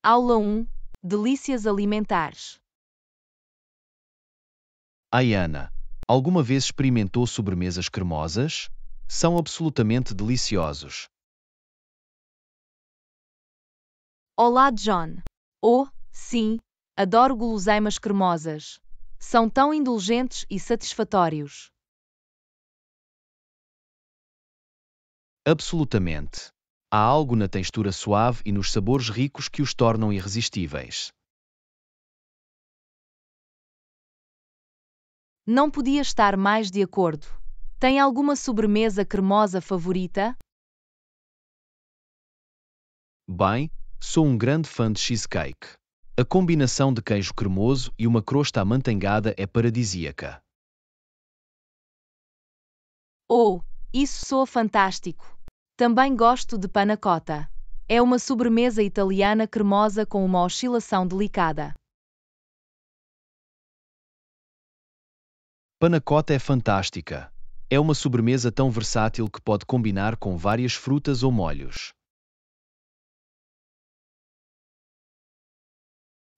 Aula 1. Delícias alimentares. Ai, Ana, alguma vez experimentou sobremesas cremosas? São absolutamente deliciosos. Olá, John. Oh, sim, adoro guloseimas cremosas. São tão indulgentes e satisfatórios. Absolutamente. Há algo na textura suave e nos sabores ricos que os tornam irresistíveis. Não podia estar mais de acordo. Tem alguma sobremesa cremosa favorita? Bem, sou um grande fã de cheesecake. A combinação de queijo cremoso e uma crosta amanteigada é paradisíaca. Oh, isso soa fantástico. Também gosto de panna cotta. É uma sobremesa italiana cremosa com uma oscilação delicada. Panna cotta é fantástica. É uma sobremesa tão versátil que pode combinar com várias frutas ou molhos.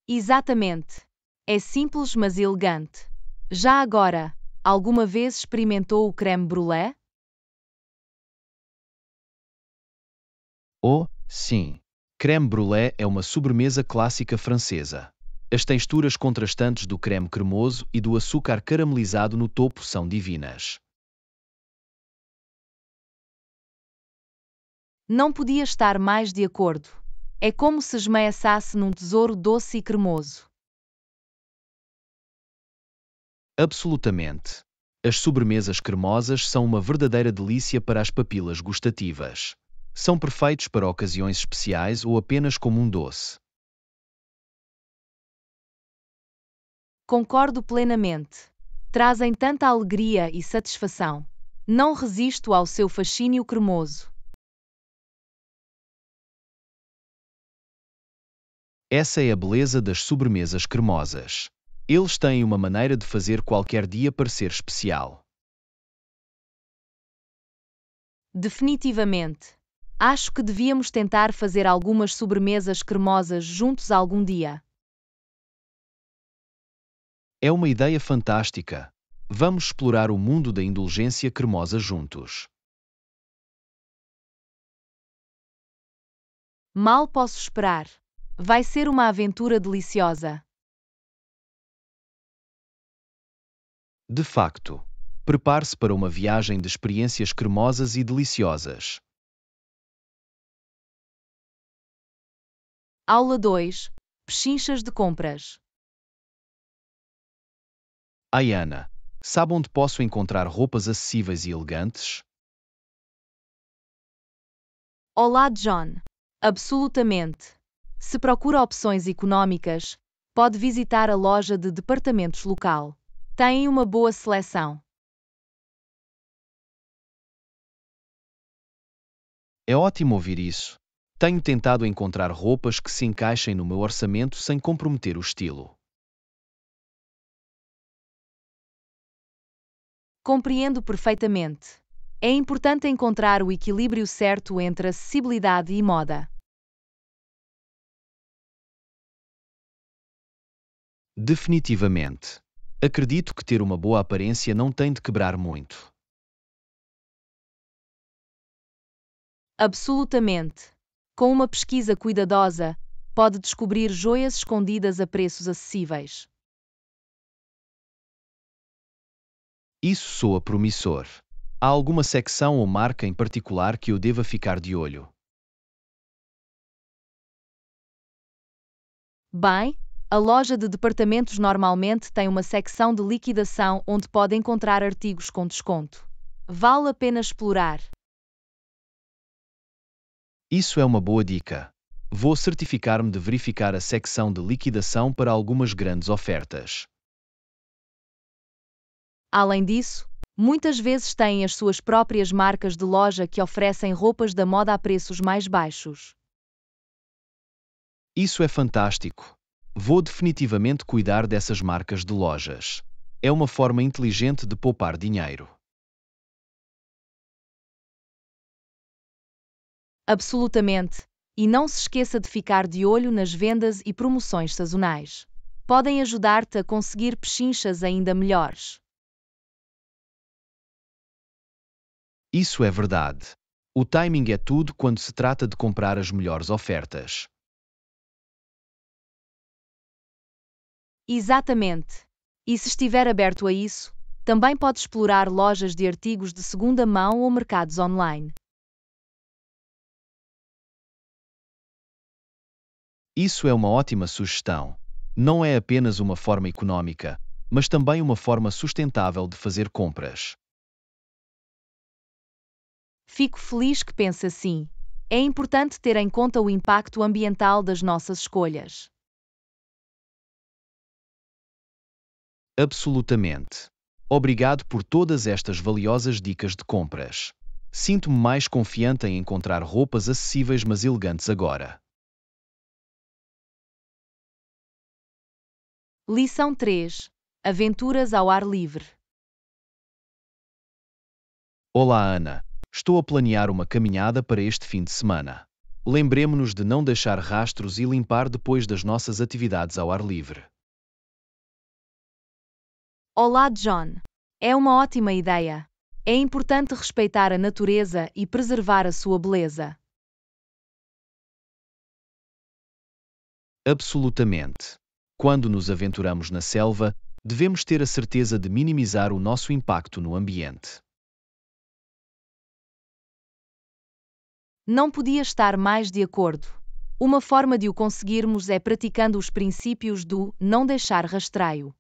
Exatamente. É simples mas elegante. Já agora, alguma vez experimentou o crème brûlée? Oh, sim. Crème brûlée é uma sobremesa clássica francesa. As texturas contrastantes do creme cremoso e do açúcar caramelizado no topo são divinas. Não podia estar mais de acordo. É como se esmaeçasse num tesouro doce e cremoso. Absolutamente. As sobremesas cremosas são uma verdadeira delícia para as papilas gustativas. São perfeitos para ocasiões especiais ou apenas como um doce. Concordo plenamente. Trazem tanta alegria e satisfação. Não resisto ao seu fascínio cremoso. Essa é a beleza das sobremesas cremosas. Eles têm uma maneira de fazer qualquer dia parecer especial. Definitivamente. Acho que devíamos tentar fazer algumas sobremesas cremosas juntos algum dia. É uma ideia fantástica. Vamos explorar o mundo da indulgência cremosa juntos. Mal posso esperar. Vai ser uma aventura deliciosa. De facto, prepare-se para uma viagem de experiências cremosas e deliciosas. Aula 2. Pechinchas de compras. Ai, Ana, sabe onde posso encontrar roupas acessíveis e elegantes? Olá, John. Absolutamente. Se procura opções econômicas, pode visitar a loja de departamentos local. Tem uma boa seleção. É ótimo ouvir isso. Tenho tentado encontrar roupas que se encaixem no meu orçamento sem comprometer o estilo. Compreendo perfeitamente. É importante encontrar o equilíbrio certo entre acessibilidade e moda. Definitivamente. Acredito que ter uma boa aparência não tem de quebrar muito. Absolutamente. Com uma pesquisa cuidadosa, pode descobrir joias escondidas a preços acessíveis. Isso soa promissor. Há alguma secção ou marca em particular que eu deva ficar de olho? Bem, a loja de departamentos normalmente tem uma secção de liquidação onde pode encontrar artigos com desconto. Vale a pena explorar. Isso é uma boa dica. Vou certificar-me de verificar a secção de liquidação para algumas grandes ofertas. Além disso, muitas vezes têm as suas próprias marcas de loja que oferecem roupas da moda a preços mais baixos. Isso é fantástico. Vou definitivamente cuidar dessas marcas de lojas. É uma forma inteligente de poupar dinheiro. Absolutamente. E não se esqueça de ficar de olho nas vendas e promoções sazonais. Podem ajudar-te a conseguir pechinchas ainda melhores. Isso é verdade. O timing é tudo quando se trata de comprar as melhores ofertas. Exatamente. E se estiver aberto a isso, também pode explorar lojas de artigos de segunda mão ou mercados online. Isso é uma ótima sugestão. Não é apenas uma forma econômica, mas também uma forma sustentável de fazer compras. Fico feliz que pense assim. É importante ter em conta o impacto ambiental das nossas escolhas. Absolutamente. Obrigado por todas estas valiosas dicas de compras. Sinto-me mais confiante em encontrar roupas acessíveis mas elegantes agora. Lição 3. Aventuras ao ar livre. Olá, Ana. Estou a planear uma caminhada para este fim de semana. Lembremo-nos de não deixar rastros e limpar depois das nossas atividades ao ar livre. Olá, John. É uma ótima ideia. É importante respeitar a natureza e preservar a sua beleza. Absolutamente. Quando nos aventuramos na selva, devemos ter a certeza de minimizar o nosso impacto no ambiente. Não podia estar mais de acordo. Uma forma de o conseguirmos é praticando os princípios do não deixar rastreio.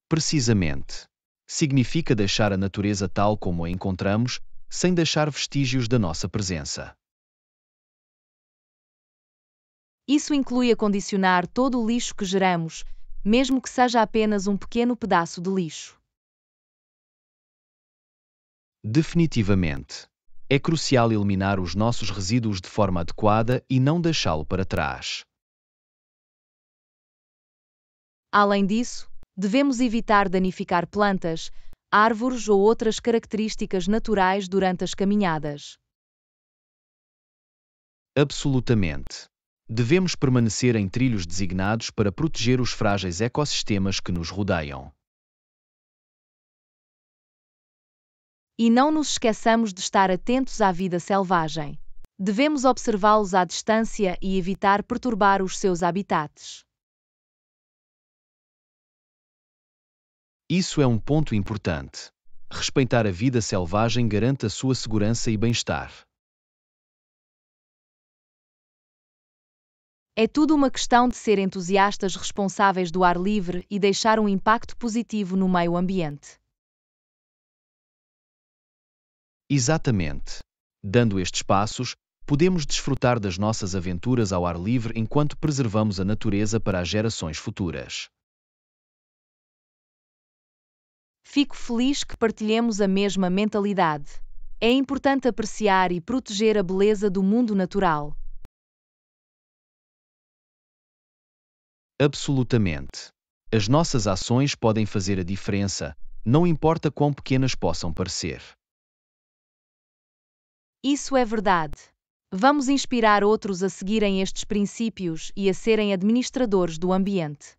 Precisamente. Significa deixar a natureza tal como a encontramos, sem deixar vestígios da nossa presença. Isso inclui acondicionar todo o lixo que geramos, mesmo que seja apenas um pequeno pedaço de lixo. Definitivamente. É crucial eliminar os nossos resíduos de forma adequada e não deixá-lo para trás. Além disso, devemos evitar danificar plantas, árvores ou outras características naturais durante as caminhadas. Absolutamente. Devemos permanecer em trilhos designados para proteger os frágeis ecossistemas que nos rodeiam. E não nos esqueçamos de estar atentos à vida selvagem. Devemos observá-los à distância e evitar perturbar os seus habitats. Isso é um ponto importante. Respeitar a vida selvagem garante a sua segurança e bem-estar. É tudo uma questão de ser entusiastas responsáveis do ar livre e deixar um impacto positivo no meio ambiente. Exatamente. Dando estes passos, podemos desfrutar das nossas aventuras ao ar livre enquanto preservamos a natureza para as gerações futuras. Fico feliz que partilhemos a mesma mentalidade. É importante apreciar e proteger a beleza do mundo natural. Absolutamente. As nossas ações podem fazer a diferença, não importa quão pequenas possam parecer. Isso é verdade. Vamos inspirar outros a seguirem estes princípios e a serem administradores do ambiente.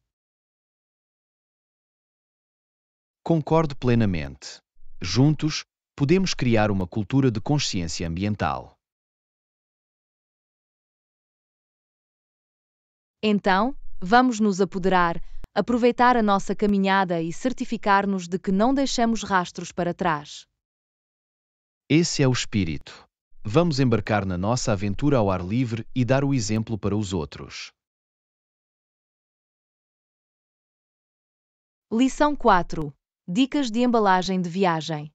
Concordo plenamente. Juntos, podemos criar uma cultura de consciência ambiental. Então, vamos nos apoderar, aproveitar a nossa caminhada e certificar-nos de que não deixamos rastros para trás. Esse é o espírito. Vamos embarcar na nossa aventura ao ar livre e dar o exemplo para os outros. Lição 4. Dicas de embalagem de viagem.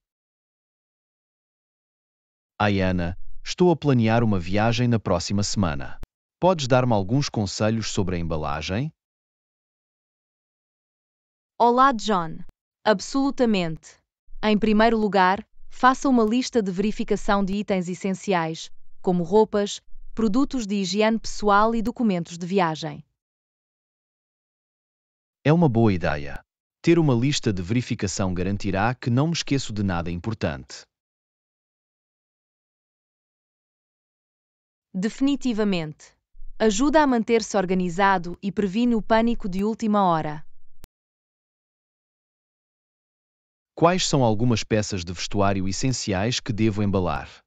Ai, Ana, estou a planear uma viagem na próxima semana. Podes dar-me alguns conselhos sobre a embalagem? Olá, John. Absolutamente. Em primeiro lugar, faça uma lista de verificação de itens essenciais, como roupas, produtos de higiene pessoal e documentos de viagem. É uma boa ideia. Ter uma lista de verificação garantirá que não me esqueço de nada importante. Definitivamente. Ajuda a manter-se organizado e previne o pânico de última hora. Quais são algumas peças de vestuário essenciais que devo embalar?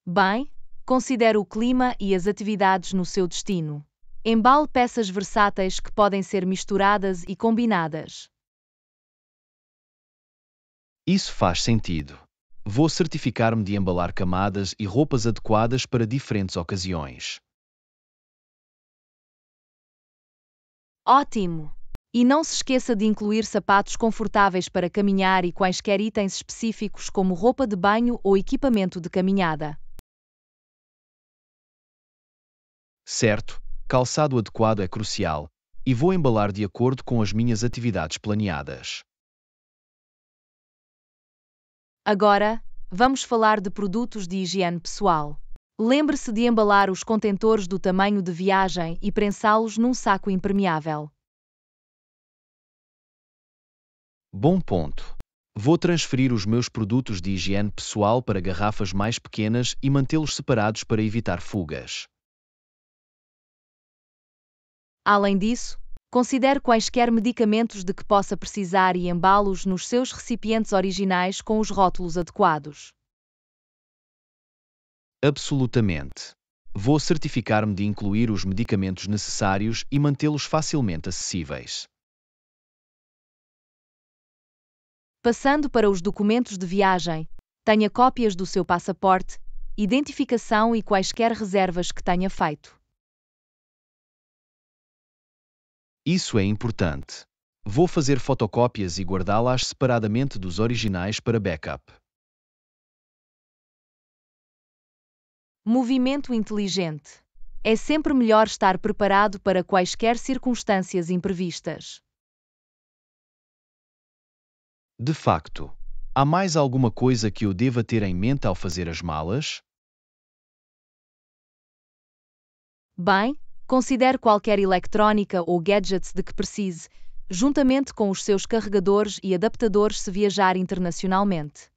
Bem, considere o clima e as atividades no seu destino. Embale peças versáteis que podem ser misturadas e combinadas. Isso faz sentido. Vou certificar-me de embalar camadas e roupas adequadas para diferentes ocasiões. Ótimo! E não se esqueça de incluir sapatos confortáveis para caminhar e quaisquer itens específicos como roupa de banho ou equipamento de caminhada. Certo, calçado adequado é crucial, e vou embalar de acordo com as minhas atividades planeadas. Agora, vamos falar de produtos de higiene pessoal. Lembre-se de embalar os contentores do tamanho de viagem e prensá-los num saco impermeável. Bom ponto. Vou transferir os meus produtos de higiene pessoal para garrafas mais pequenas e mantê-los separados para evitar fugas. Além disso, considere quaisquer medicamentos de que possa precisar e embale-os nos seus recipientes originais com os rótulos adequados. Absolutamente. Vou certificar-me de incluir os medicamentos necessários e mantê-los facilmente acessíveis. Passando para os documentos de viagem, tenha cópias do seu passaporte, identificação e quaisquer reservas que tenha feito. Isso é importante. Vou fazer fotocópias e guardá-las separadamente dos originais para backup. Movimento inteligente. É sempre melhor estar preparado para quaisquer circunstâncias imprevistas. De facto, há mais alguma coisa que eu deva ter em mente ao fazer as malas? Bem, considere qualquer eletrónica ou gadgets de que precise, juntamente com os seus carregadores e adaptadores se viajar internacionalmente.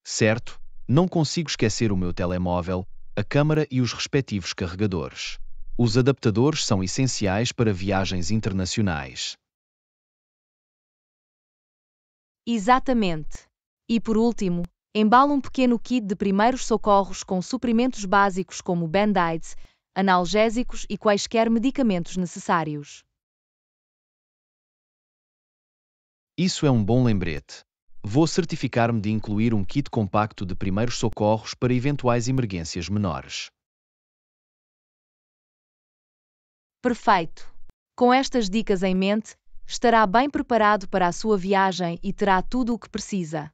Certo, não consigo esquecer o meu telemóvel, a câmara e os respectivos carregadores. Os adaptadores são essenciais para viagens internacionais. Exatamente. E por último, embala um pequeno kit de primeiros socorros com suprimentos básicos como band-aids, analgésicos e quaisquer medicamentos necessários. Isso é um bom lembrete. Vou certificar-me de incluir um kit compacto de primeiros socorros para eventuais emergências menores. Perfeito! Com estas dicas em mente, estará bem preparado para a sua viagem e terá tudo o que precisa.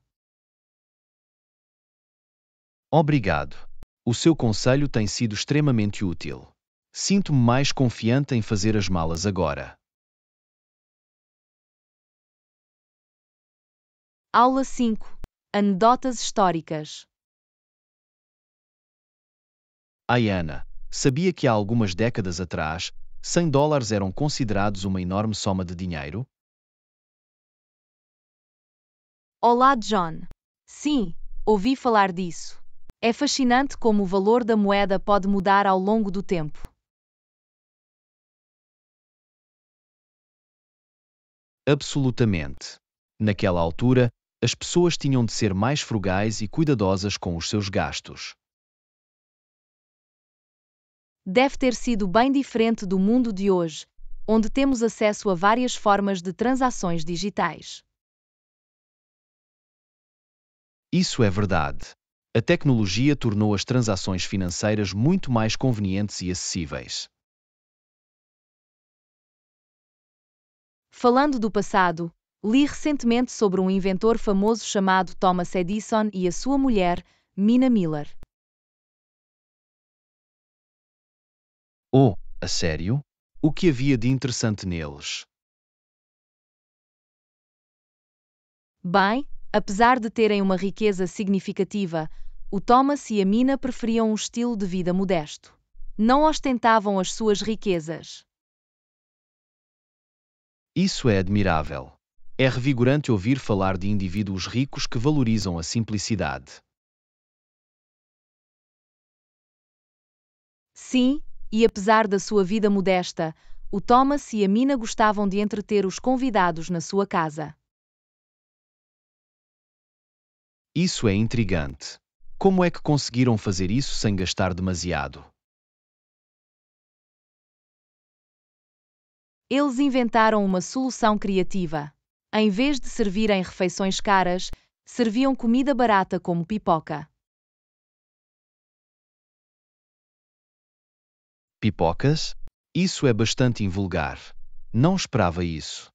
Obrigado. O seu conselho tem sido extremamente útil. Sinto-me mais confiante em fazer as malas agora. Aula 5. Anedotas históricas. Ana, sabia que há algumas décadas atrás, $100 eram considerados uma enorme soma de dinheiro? Olá, John. Sim, ouvi falar disso. É fascinante como o valor da moeda pode mudar ao longo do tempo. Absolutamente. Naquela altura, as pessoas tinham de ser mais frugais e cuidadosas com os seus gastos. Deve ter sido bem diferente do mundo de hoje, onde temos acesso a várias formas de transações digitais. Isso é verdade. A tecnologia tornou as transações financeiras muito mais convenientes e acessíveis. Falando do passado, li recentemente sobre um inventor famoso chamado Thomas Edison e a sua mulher, Minna Miller. Oh, a sério? O que havia de interessante neles? Bem, apesar de terem uma riqueza significativa, o Thomas e a Minna preferiam um estilo de vida modesto. Não ostentavam as suas riquezas. Isso é admirável. É revigorante ouvir falar de indivíduos ricos que valorizam a simplicidade. Sim, e apesar da sua vida modesta, o Thomas e a Mina gostavam de entreter os convidados na sua casa. Isso é intrigante. Como é que conseguiram fazer isso sem gastar demasiado? Eles inventaram uma solução criativa. Em vez de servirem refeições caras, serviam comida barata como pipoca. Pipocas? Isso é bastante invulgar. Não esperava isso.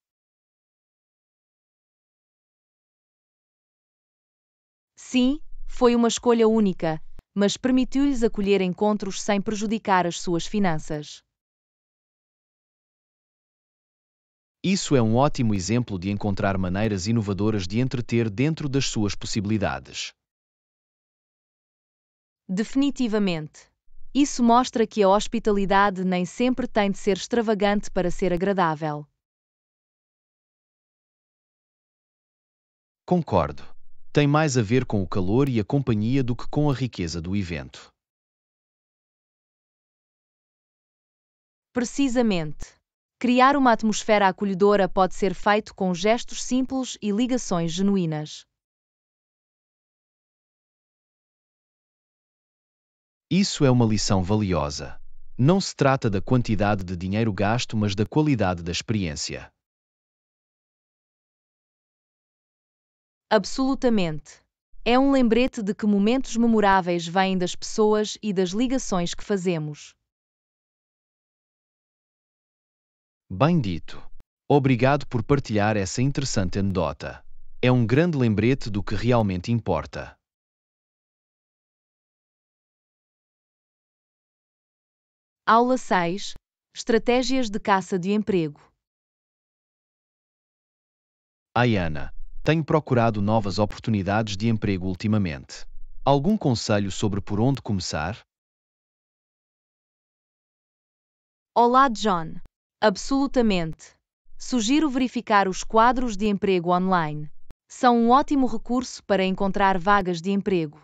Sim, foi uma escolha única, mas permitiu-lhes acolher encontros sem prejudicar as suas finanças. Isso é um ótimo exemplo de encontrar maneiras inovadoras de entreter dentro das suas possibilidades. Definitivamente. Isso mostra que a hospitalidade nem sempre tem de ser extravagante para ser agradável. Concordo. Tem mais a ver com o calor e a companhia do que com a riqueza do evento. Precisamente. Criar uma atmosfera acolhedora pode ser feito com gestos simples e ligações genuínas. Isso é uma lição valiosa. Não se trata da quantidade de dinheiro gasto, mas da qualidade da experiência. Absolutamente. É um lembrete de que momentos memoráveis vêm das pessoas e das ligações que fazemos. Bem dito. Obrigado por partilhar essa interessante anedota. É um grande lembrete do que realmente importa. Aula 6. Estratégias de caça de emprego. Ana, tenho procurado novas oportunidades de emprego ultimamente. Algum conselho sobre por onde começar? Olá, John. Absolutamente. Sugiro verificar os quadros de emprego online. São um ótimo recurso para encontrar vagas de emprego.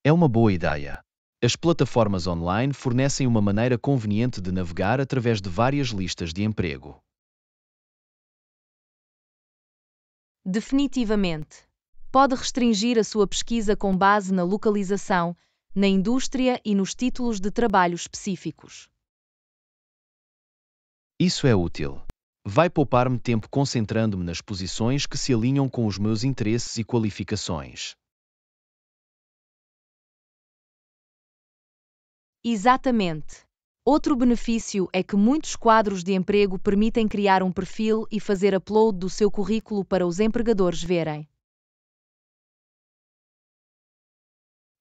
É uma boa ideia. As plataformas online fornecem uma maneira conveniente de navegar através de várias listas de emprego. Definitivamente. Pode restringir a sua pesquisa com base na localização, na indústria e nos títulos de trabalho específicos. Isso é útil. Vai poupar-me tempo concentrando-me nas posições que se alinham com os meus interesses e qualificações. Exatamente. Outro benefício é que muitos quadros de emprego permitem criar um perfil e fazer upload do seu currículo para os empregadores verem.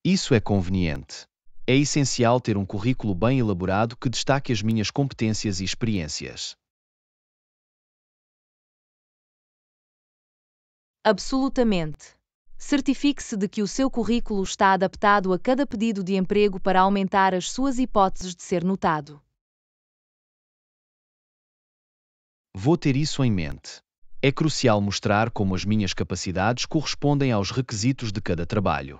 Isso é conveniente. É essencial ter um currículo bem elaborado que destaque as minhas competências e experiências. Absolutamente. Certifique-se de que o seu currículo está adaptado a cada pedido de emprego para aumentar as suas hipóteses de ser notado. Vou ter isso em mente. É crucial mostrar como as minhas capacidades correspondem aos requisitos de cada trabalho.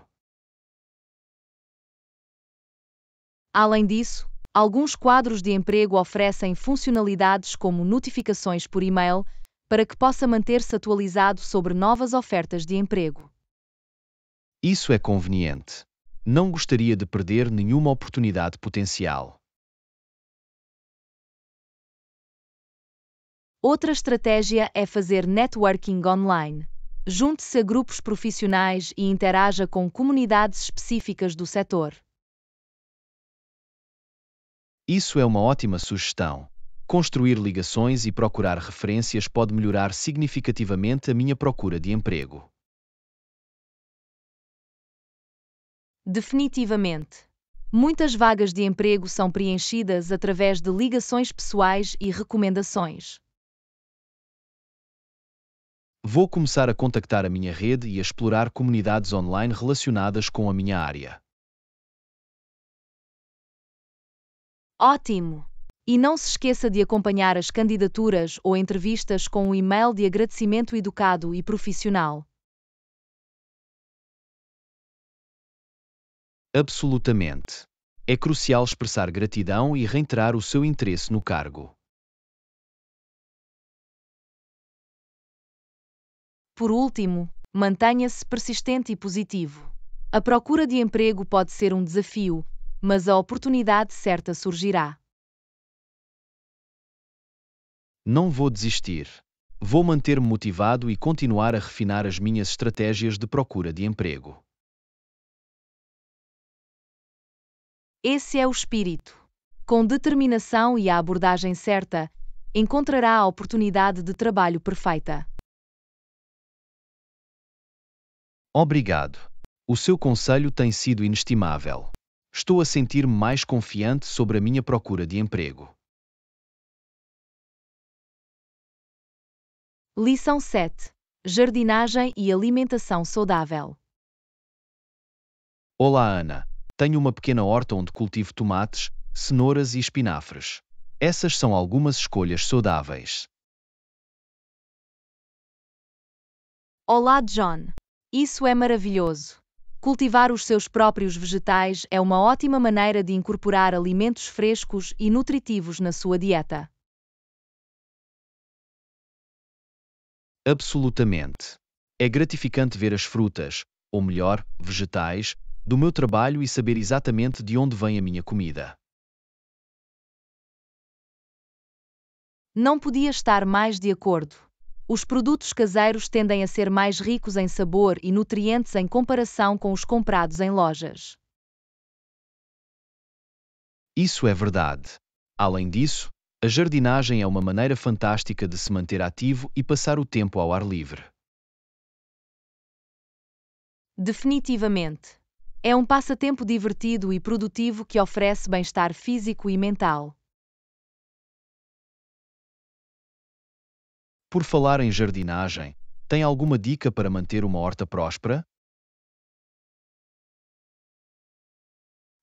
Além disso, alguns quadros de emprego oferecem funcionalidades como notificações por e-mail para que possa manter-se atualizado sobre novas ofertas de emprego. Isso é conveniente. Não gostaria de perder nenhuma oportunidade potencial. Outra estratégia é fazer networking online. Junte-se a grupos profissionais e interaja com comunidades específicas do setor. Isso é uma ótima sugestão. Construir ligações e procurar referências pode melhorar significativamente a minha procura de emprego. Definitivamente. Muitas vagas de emprego são preenchidas através de ligações pessoais e recomendações. Vou começar a contactar a minha rede e a explorar comunidades online relacionadas com a minha área. Ótimo! E não se esqueça de acompanhar as candidaturas ou entrevistas com um e-mail de agradecimento educado e profissional. Absolutamente. É crucial expressar gratidão e reiterar o seu interesse no cargo. Por último, mantenha-se persistente e positivo. A procura de emprego pode ser um desafio, mas a oportunidade certa surgirá. Não vou desistir. Vou manter-me motivado e continuar a refinar as minhas estratégias de procura de emprego. Esse é o espírito. Com determinação e a abordagem certa, encontrará a oportunidade de trabalho perfeita. Obrigado. O seu conselho tem sido inestimável. Estou a sentir-me mais confiante sobre a minha procura de emprego. Lição 7. Jardinagem e alimentação saudável. Olá, Ana. Tenho uma pequena horta onde cultivo tomates, cenouras e espinafres. Essas são algumas escolhas saudáveis. Olá, John. Isso é maravilhoso. Cultivar os seus próprios vegetais é uma ótima maneira de incorporar alimentos frescos e nutritivos na sua dieta. Absolutamente. É gratificante ver as frutas, ou melhor, vegetais, do meu trabalho e saber exatamente de onde vem a minha comida. Não podia estar mais de acordo. Os produtos caseiros tendem a ser mais ricos em sabor e nutrientes em comparação com os comprados em lojas. Isso é verdade. Além disso, a jardinagem é uma maneira fantástica de se manter ativo e passar o tempo ao ar livre. Definitivamente. É um passatempo divertido e produtivo que oferece bem-estar físico e mental. Por falar em jardinagem, tem alguma dica para manter uma horta próspera?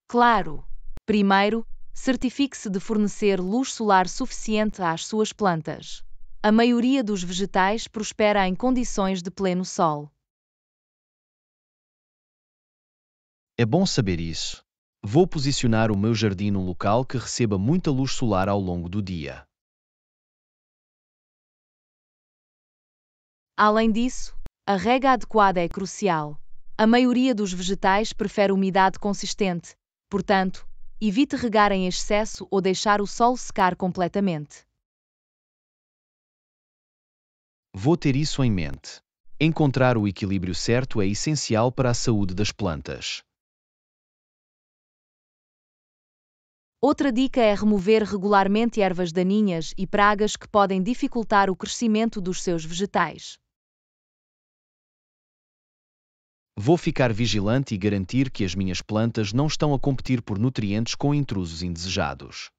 Claro! Primeiro, certifique-se de fornecer luz solar suficiente às suas plantas. A maioria dos vegetais prospera em condições de pleno sol. É bom saber isso. Vou posicionar o meu jardim num local que receba muita luz solar ao longo do dia. Além disso, a rega adequada é crucial. A maioria dos vegetais prefere umidade consistente, portanto, evite regar em excesso ou deixar o solo secar completamente. Vou ter isso em mente. Encontrar o equilíbrio certo é essencial para a saúde das plantas. Outra dica é remover regularmente ervas daninhas e pragas que podem dificultar o crescimento dos seus vegetais. Vou ficar vigilante e garantir que as minhas plantas não estão a competir por nutrientes com intrusos indesejados.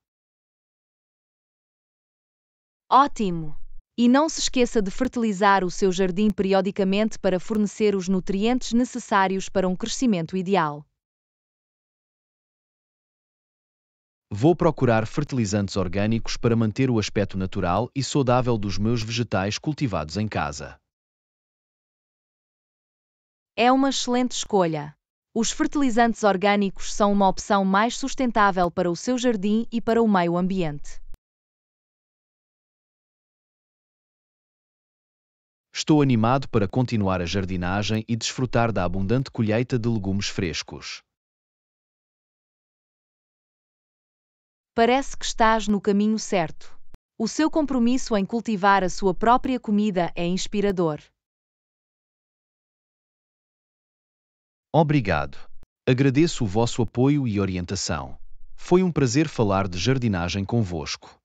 Ótimo! E não se esqueça de fertilizar o seu jardim periodicamente para fornecer os nutrientes necessários para um crescimento ideal. Vou procurar fertilizantes orgânicos para manter o aspecto natural e saudável dos meus vegetais cultivados em casa. É uma excelente escolha. Os fertilizantes orgânicos são uma opção mais sustentável para o seu jardim e para o meio ambiente. Estou animado para continuar a jardinagem e desfrutar da abundante colheita de legumes frescos. Parece que estás no caminho certo. O seu compromisso em cultivar a sua própria comida é inspirador. Obrigado. Agradeço o vosso apoio e orientação. Foi um prazer falar de jardinagem convosco.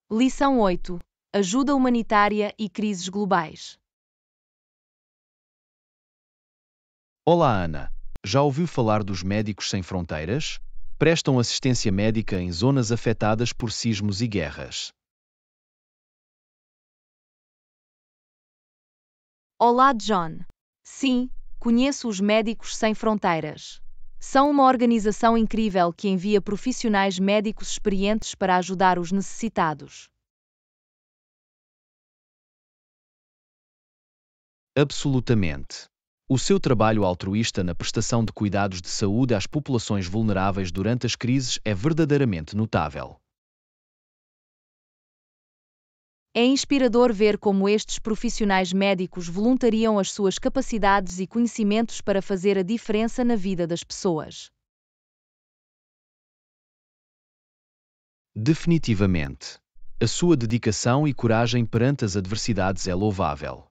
Lição 8. Ajuda humanitária e crises globais. Olá, Ana. Já ouviu falar dos Médicos Sem Fronteiras? Prestam assistência médica em zonas afetadas por sismos e guerras. Olá, John. Sim, conheço os Médicos Sem Fronteiras. São uma organização incrível que envia profissionais médicos experientes para ajudar os necessitados. Absolutamente. O seu trabalho altruísta na prestação de cuidados de saúde às populações vulneráveis durante as crises é verdadeiramente notável. É inspirador ver como estes profissionais médicos voluntariam as suas capacidades e conhecimentos para fazer a diferença na vida das pessoas. Definitivamente. A sua dedicação e coragem perante as adversidades é louvável.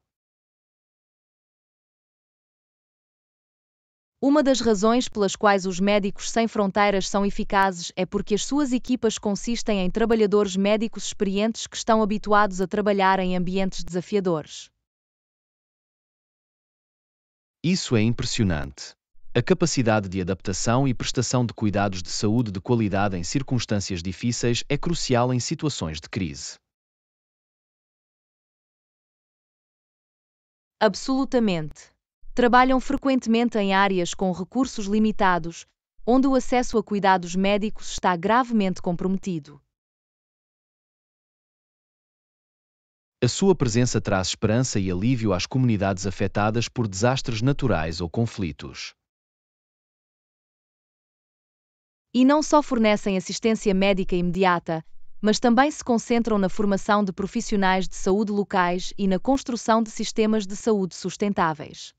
Uma das razões pelas quais os Médicos Sem Fronteiras são eficazes é porque as suas equipas consistem em trabalhadores médicos experientes que estão habituados a trabalhar em ambientes desafiadores. Isso é impressionante. A capacidade de adaptação e prestação de cuidados de saúde de qualidade em circunstâncias difíceis é crucial em situações de crise. Absolutamente. Trabalham frequentemente em áreas com recursos limitados, onde o acesso a cuidados médicos está gravemente comprometido. A sua presença traz esperança e alívio às comunidades afetadas por desastres naturais ou conflitos. E não só fornecem assistência médica imediata, mas também se concentram na formação de profissionais de saúde locais e na construção de sistemas de saúde sustentáveis.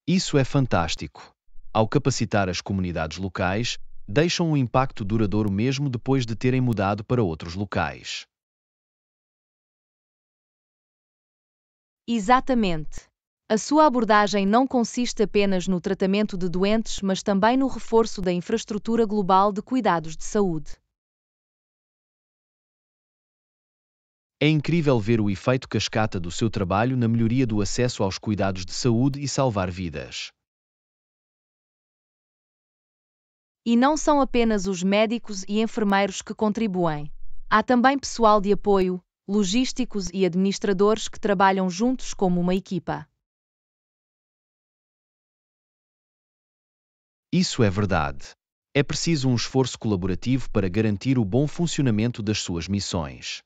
Isso é fantástico. Ao capacitar as comunidades locais, deixam um impacto duradouro mesmo depois de terem mudado para outros locais. Exatamente. A sua abordagem não consiste apenas no tratamento de doentes, mas também no reforço da infraestrutura global de cuidados de saúde. É incrível ver o efeito cascata do seu trabalho na melhoria do acesso aos cuidados de saúde e salvar vidas. E não são apenas os médicos e enfermeiros que contribuem. Há também pessoal de apoio, logísticos e administradores que trabalham juntos como uma equipa. Isso é verdade. É preciso um esforço colaborativo para garantir o bom funcionamento das suas missões.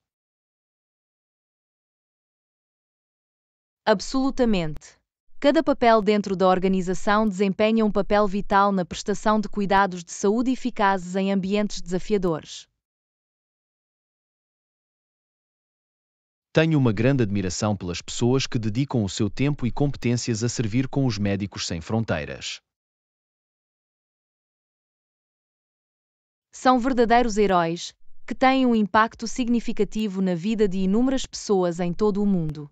Absolutamente. Cada papel dentro da organização desempenha um papel vital na prestação de cuidados de saúde eficazes em ambientes desafiadores. Tenho uma grande admiração pelas pessoas que dedicam o seu tempo e competências a servir com os Médicos Sem Fronteiras. São verdadeiros heróis, que têm um impacto significativo na vida de inúmeras pessoas em todo o mundo.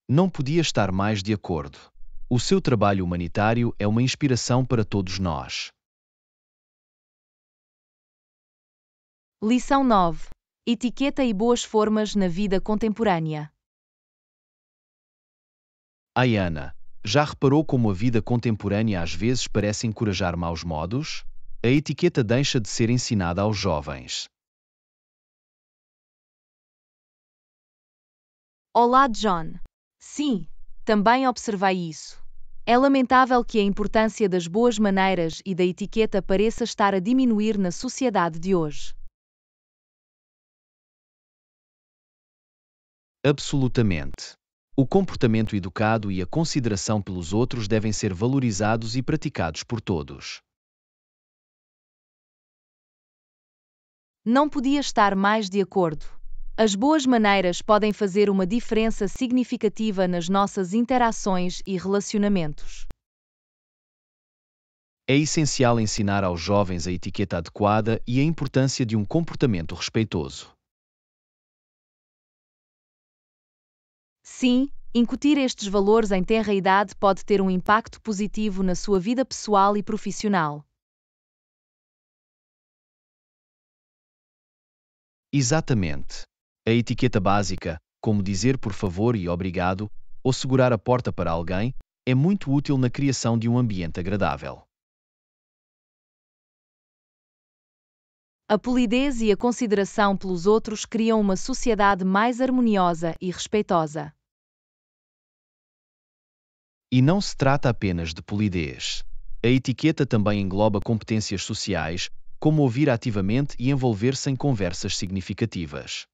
Não podia estar mais de acordo. O seu trabalho humanitário é uma inspiração para todos nós. Lição 9. Etiqueta e boas formas na vida contemporânea. Ayana, já reparou como a vida contemporânea às vezes parece encorajar maus modos? A etiqueta deixa de ser ensinada aos jovens. Olá, John. Sim, também observei isso. É lamentável que a importância das boas maneiras e da etiqueta pareça estar a diminuir na sociedade de hoje. Absolutamente. O comportamento educado e a consideração pelos outros devem ser valorizados e praticados por todos. Não podia estar mais de acordo. As boas maneiras podem fazer uma diferença significativa nas nossas interações e relacionamentos. É essencial ensinar aos jovens a etiqueta adequada e a importância de um comportamento respeitoso. Sim, incutir estes valores em tenra idade pode ter um impacto positivo na sua vida pessoal e profissional. Exatamente. A etiqueta básica, como dizer por favor e obrigado, ou segurar a porta para alguém, é muito útil na criação de um ambiente agradável. A polidez e a consideração pelos outros criam uma sociedade mais harmoniosa e respeitosa. E não se trata apenas de polidez. A etiqueta também engloba competências sociais, como ouvir ativamente e envolver-se em conversas significativas.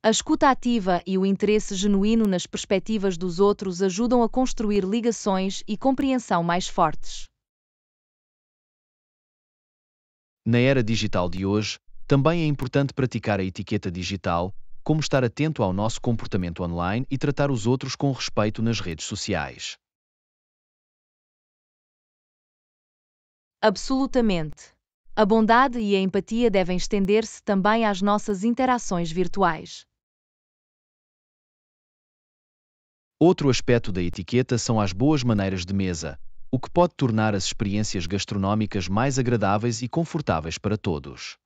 A escuta ativa e o interesse genuíno nas perspectivas dos outros ajudam a construir ligações e compreensão mais fortes. Na era digital de hoje, também é importante praticar a etiqueta digital, como estar atento ao nosso comportamento online e tratar os outros com respeito nas redes sociais. Absolutamente. A bondade e a empatia devem estender-se também às nossas interações virtuais. Outro aspecto da etiqueta são as boas maneiras de mesa, o que pode tornar as experiências gastronómicas mais agradáveis e confortáveis para todos.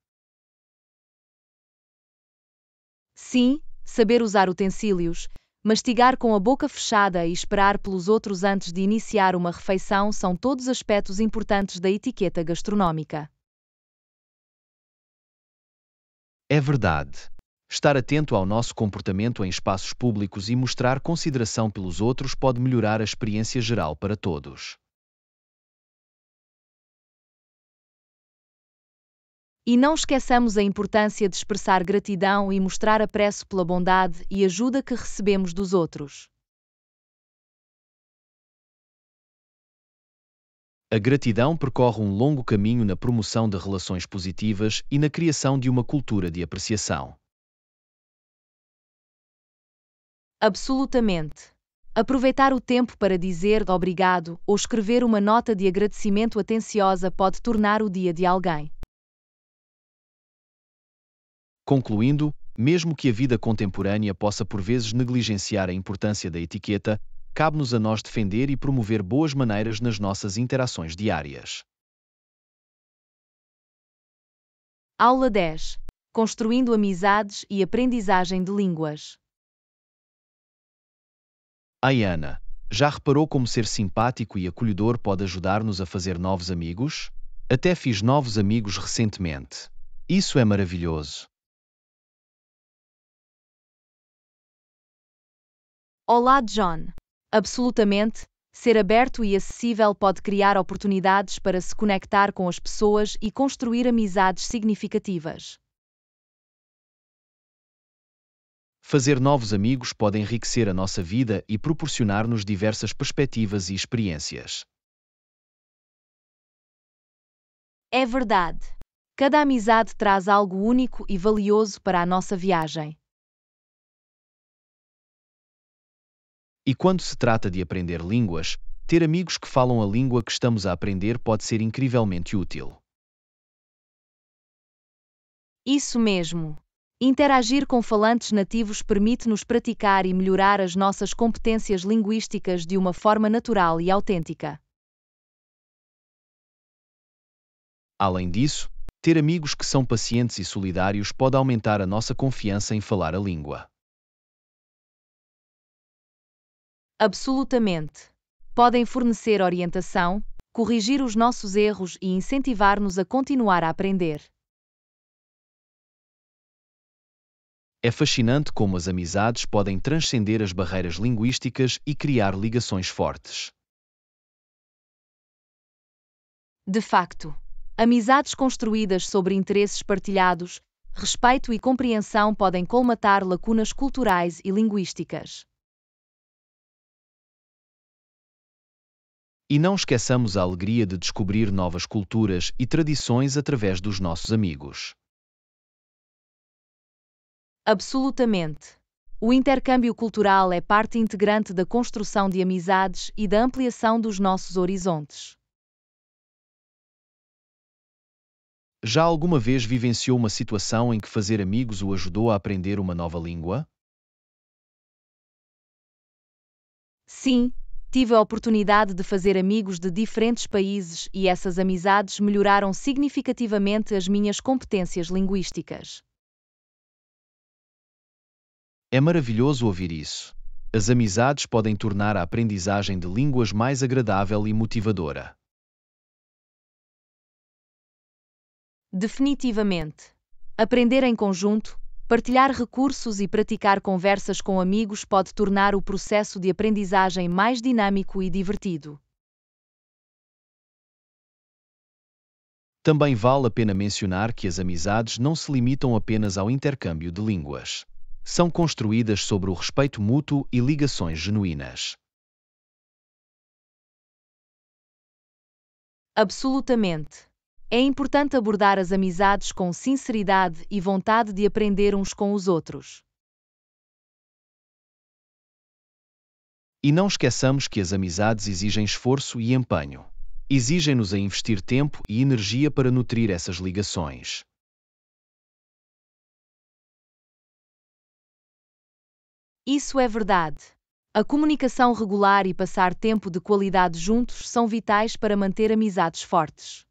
Sim, saber usar utensílios, mastigar com a boca fechada e esperar pelos outros antes de iniciar uma refeição são todos aspectos importantes da etiqueta gastronómica. É verdade. Estar atento ao nosso comportamento em espaços públicos e mostrar consideração pelos outros pode melhorar a experiência geral para todos. E não esqueçamos a importância de expressar gratidão e mostrar apreço pela bondade e ajuda que recebemos dos outros. A gratidão percorre um longo caminho na promoção de relações positivas e na criação de uma cultura de apreciação. Absolutamente. Aproveitar o tempo para dizer obrigado ou escrever uma nota de agradecimento atenciosa pode tornar o dia de alguém. Concluindo, mesmo que a vida contemporânea possa por vezes negligenciar a importância da etiqueta, cabe-nos a nós defender e promover boas maneiras nas nossas interações diárias. Aula 10. Construindo amizades e aprendizagem de línguas. Ai, Ana, já reparou como ser simpático e acolhedor pode ajudar-nos a fazer novos amigos? Até fiz novos amigos recentemente. Isso é maravilhoso. Olá, John. Absolutamente. Ser aberto e acessível pode criar oportunidades para se conectar com as pessoas e construir amizades significativas. Fazer novos amigos pode enriquecer a nossa vida e proporcionar-nos diversas perspectivas e experiências. É verdade. Cada amizade traz algo único e valioso para a nossa viagem. E quando se trata de aprender línguas, ter amigos que falam a língua que estamos a aprender pode ser incrivelmente útil. Isso mesmo. Interagir com falantes nativos permite-nos praticar e melhorar as nossas competências linguísticas de uma forma natural e autêntica. Além disso, ter amigos que são pacientes e solidários pode aumentar a nossa confiança em falar a língua. Absolutamente. Podem fornecer orientação, corrigir os nossos erros e incentivar-nos a continuar a aprender. É fascinante como as amizades podem transcender as barreiras linguísticas e criar ligações fortes. De facto, amizades construídas sobre interesses partilhados, respeito e compreensão podem colmatar lacunas culturais e linguísticas. E não esqueçamos a alegria de descobrir novas culturas e tradições através dos nossos amigos. Absolutamente. O intercâmbio cultural é parte integrante da construção de amizades e da ampliação dos nossos horizontes. Já alguma vez vivenciou uma situação em que fazer amigos o ajudou a aprender uma nova língua? Sim, tive a oportunidade de fazer amigos de diferentes países e essas amizades melhoraram significativamente as minhas competências linguísticas. É maravilhoso ouvir isso. As amizades podem tornar a aprendizagem de línguas mais agradável e motivadora. Definitivamente. Aprender em conjunto, partilhar recursos e praticar conversas com amigos pode tornar o processo de aprendizagem mais dinâmico e divertido. Também vale a pena mencionar que as amizades não se limitam apenas ao intercâmbio de línguas. são construídas sobre o respeito mútuo e ligações genuínas. Absolutamente. É importante abordar as amizades com sinceridade e vontade de aprender uns com os outros. E não esqueçamos que as amizades exigem esforço e empenho. Exigem-nos a investir tempo e energia para nutrir essas ligações. Isso é verdade. A comunicação regular e passar tempo de qualidade juntos são vitais para manter amizades fortes.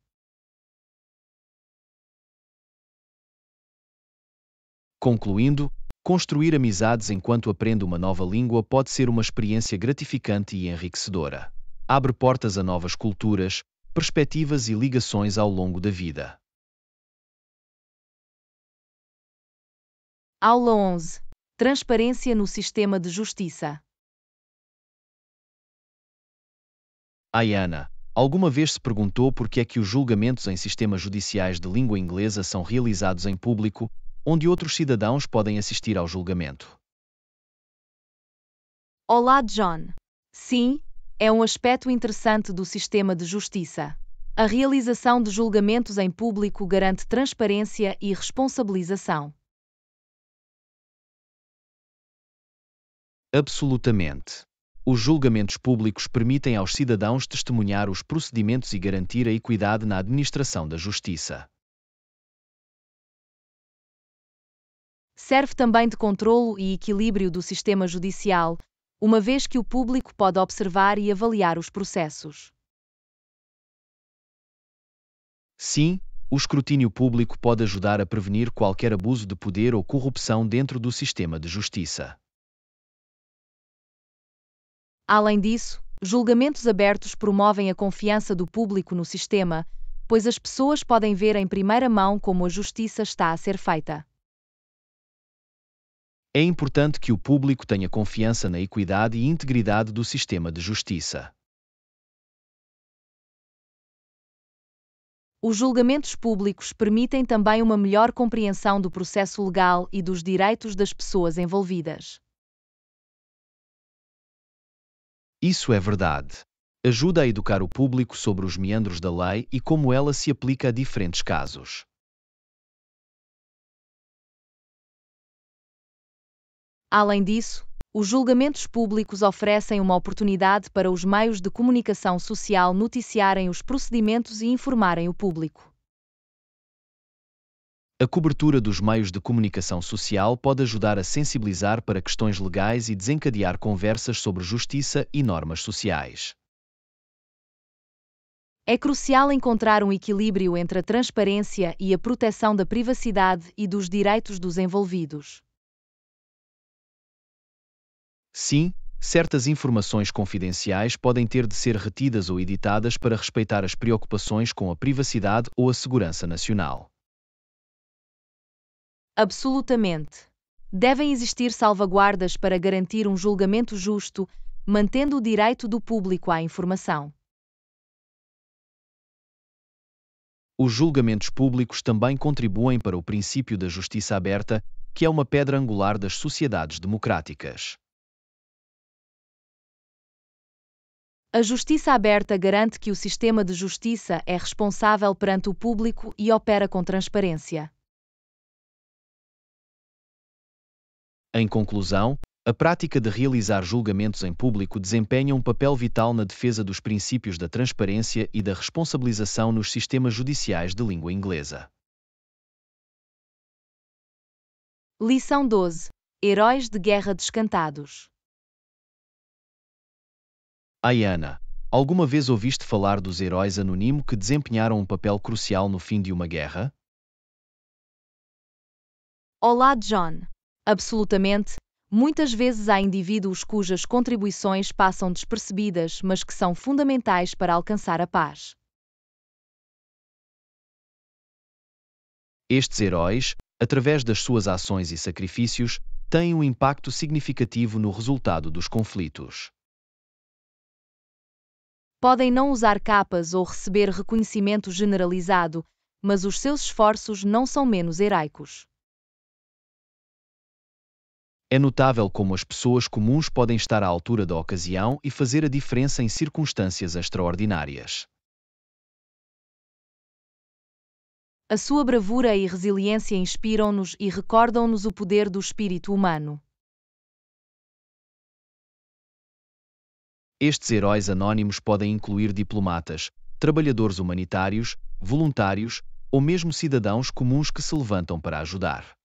Concluindo, construir amizades enquanto aprende uma nova língua pode ser uma experiência gratificante e enriquecedora. Abre portas a novas culturas, perspectivas e ligações ao longo da vida. Aula 11. Transparência no sistema de justiça. Ayana, alguma vez se perguntou por que é que os julgamentos em sistemas judiciais de língua inglesa são realizados em público, onde outros cidadãos podem assistir ao julgamento? Olá, John. Sim, é um aspecto interessante do sistema de justiça. A realização de julgamentos em público garante transparência e responsabilização. Absolutamente. Os julgamentos públicos permitem aos cidadãos testemunhar os procedimentos e garantir a equidade na administração da justiça. Serve também de controlo e equilíbrio do sistema judicial, uma vez que o público pode observar e avaliar os processos. Sim, o escrutínio público pode ajudar a prevenir qualquer abuso de poder ou corrupção dentro do sistema de justiça. Além disso, julgamentos abertos promovem a confiança do público no sistema, pois as pessoas podem ver em primeira mão como a justiça está a ser feita. É importante que o público tenha confiança na equidade e integridade do sistema de justiça. Os julgamentos públicos permitem também uma melhor compreensão do processo legal e dos direitos das pessoas envolvidas. Isso é verdade. Ajuda a educar o público sobre os meandros da lei e como ela se aplica a diferentes casos. Além disso, os julgamentos públicos oferecem uma oportunidade para os meios de comunicação social noticiarem os procedimentos e informarem o público. A cobertura dos meios de comunicação social pode ajudar a sensibilizar para questões legais e desencadear conversas sobre justiça e normas sociais. É crucial encontrar um equilíbrio entre a transparência e a proteção da privacidade e dos direitos dos envolvidos. Sim, certas informações confidenciais podem ter de ser retidas ou editadas para respeitar as preocupações com a privacidade ou a segurança nacional. Absolutamente. Devem existir salvaguardas para garantir um julgamento justo, mantendo o direito do público à informação. Os julgamentos públicos também contribuem para o princípio da justiça aberta, que é uma pedra angular das sociedades democráticas. A justiça aberta garante que o sistema de justiça é responsável perante o público e opera com transparência. Em conclusão, a prática de realizar julgamentos em público desempenha um papel vital na defesa dos princípios da transparência e da responsabilização nos sistemas judiciais de língua inglesa. Lição 12. Heróis de guerra descantados. Ayana, alguma vez ouviste falar dos heróis anónimos que desempenharam um papel crucial no fim de uma guerra? Olá, John. Absolutamente. Muitas vezes há indivíduos cujas contribuições passam despercebidas, mas que são fundamentais para alcançar a paz. Estes heróis, através das suas ações e sacrifícios, têm um impacto significativo no resultado dos conflitos. Podem não usar capas ou receber reconhecimento generalizado, mas os seus esforços não são menos heróicos. É notável como as pessoas comuns podem estar à altura da ocasião e fazer a diferença em circunstâncias extraordinárias. A sua bravura e resiliência inspiram-nos e recordam-nos o poder do espírito humano. Estes heróis anónimos podem incluir diplomatas, trabalhadores humanitários, voluntários ou mesmo cidadãos comuns que se levantam para ajudar.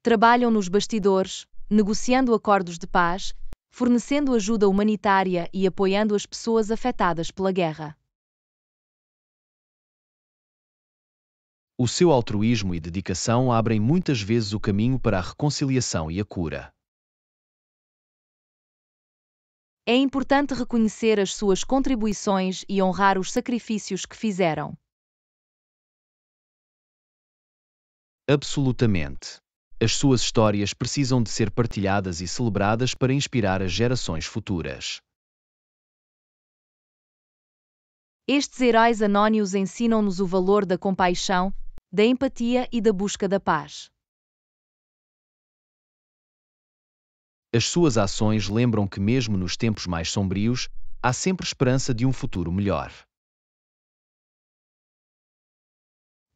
Trabalham nos bastidores, negociando acordos de paz, fornecendo ajuda humanitária e apoiando as pessoas afetadas pela guerra. O seu altruísmo e dedicação abrem muitas vezes o caminho para a reconciliação e a cura. É importante reconhecer as suas contribuições e honrar os sacrifícios que fizeram. Absolutamente. As suas histórias precisam de ser partilhadas e celebradas para inspirar as gerações futuras. Estes heróis anónimos ensinam-nos o valor da compaixão, da empatia e da busca da paz. As suas ações lembram que, mesmo nos tempos mais sombrios, há sempre esperança de um futuro melhor.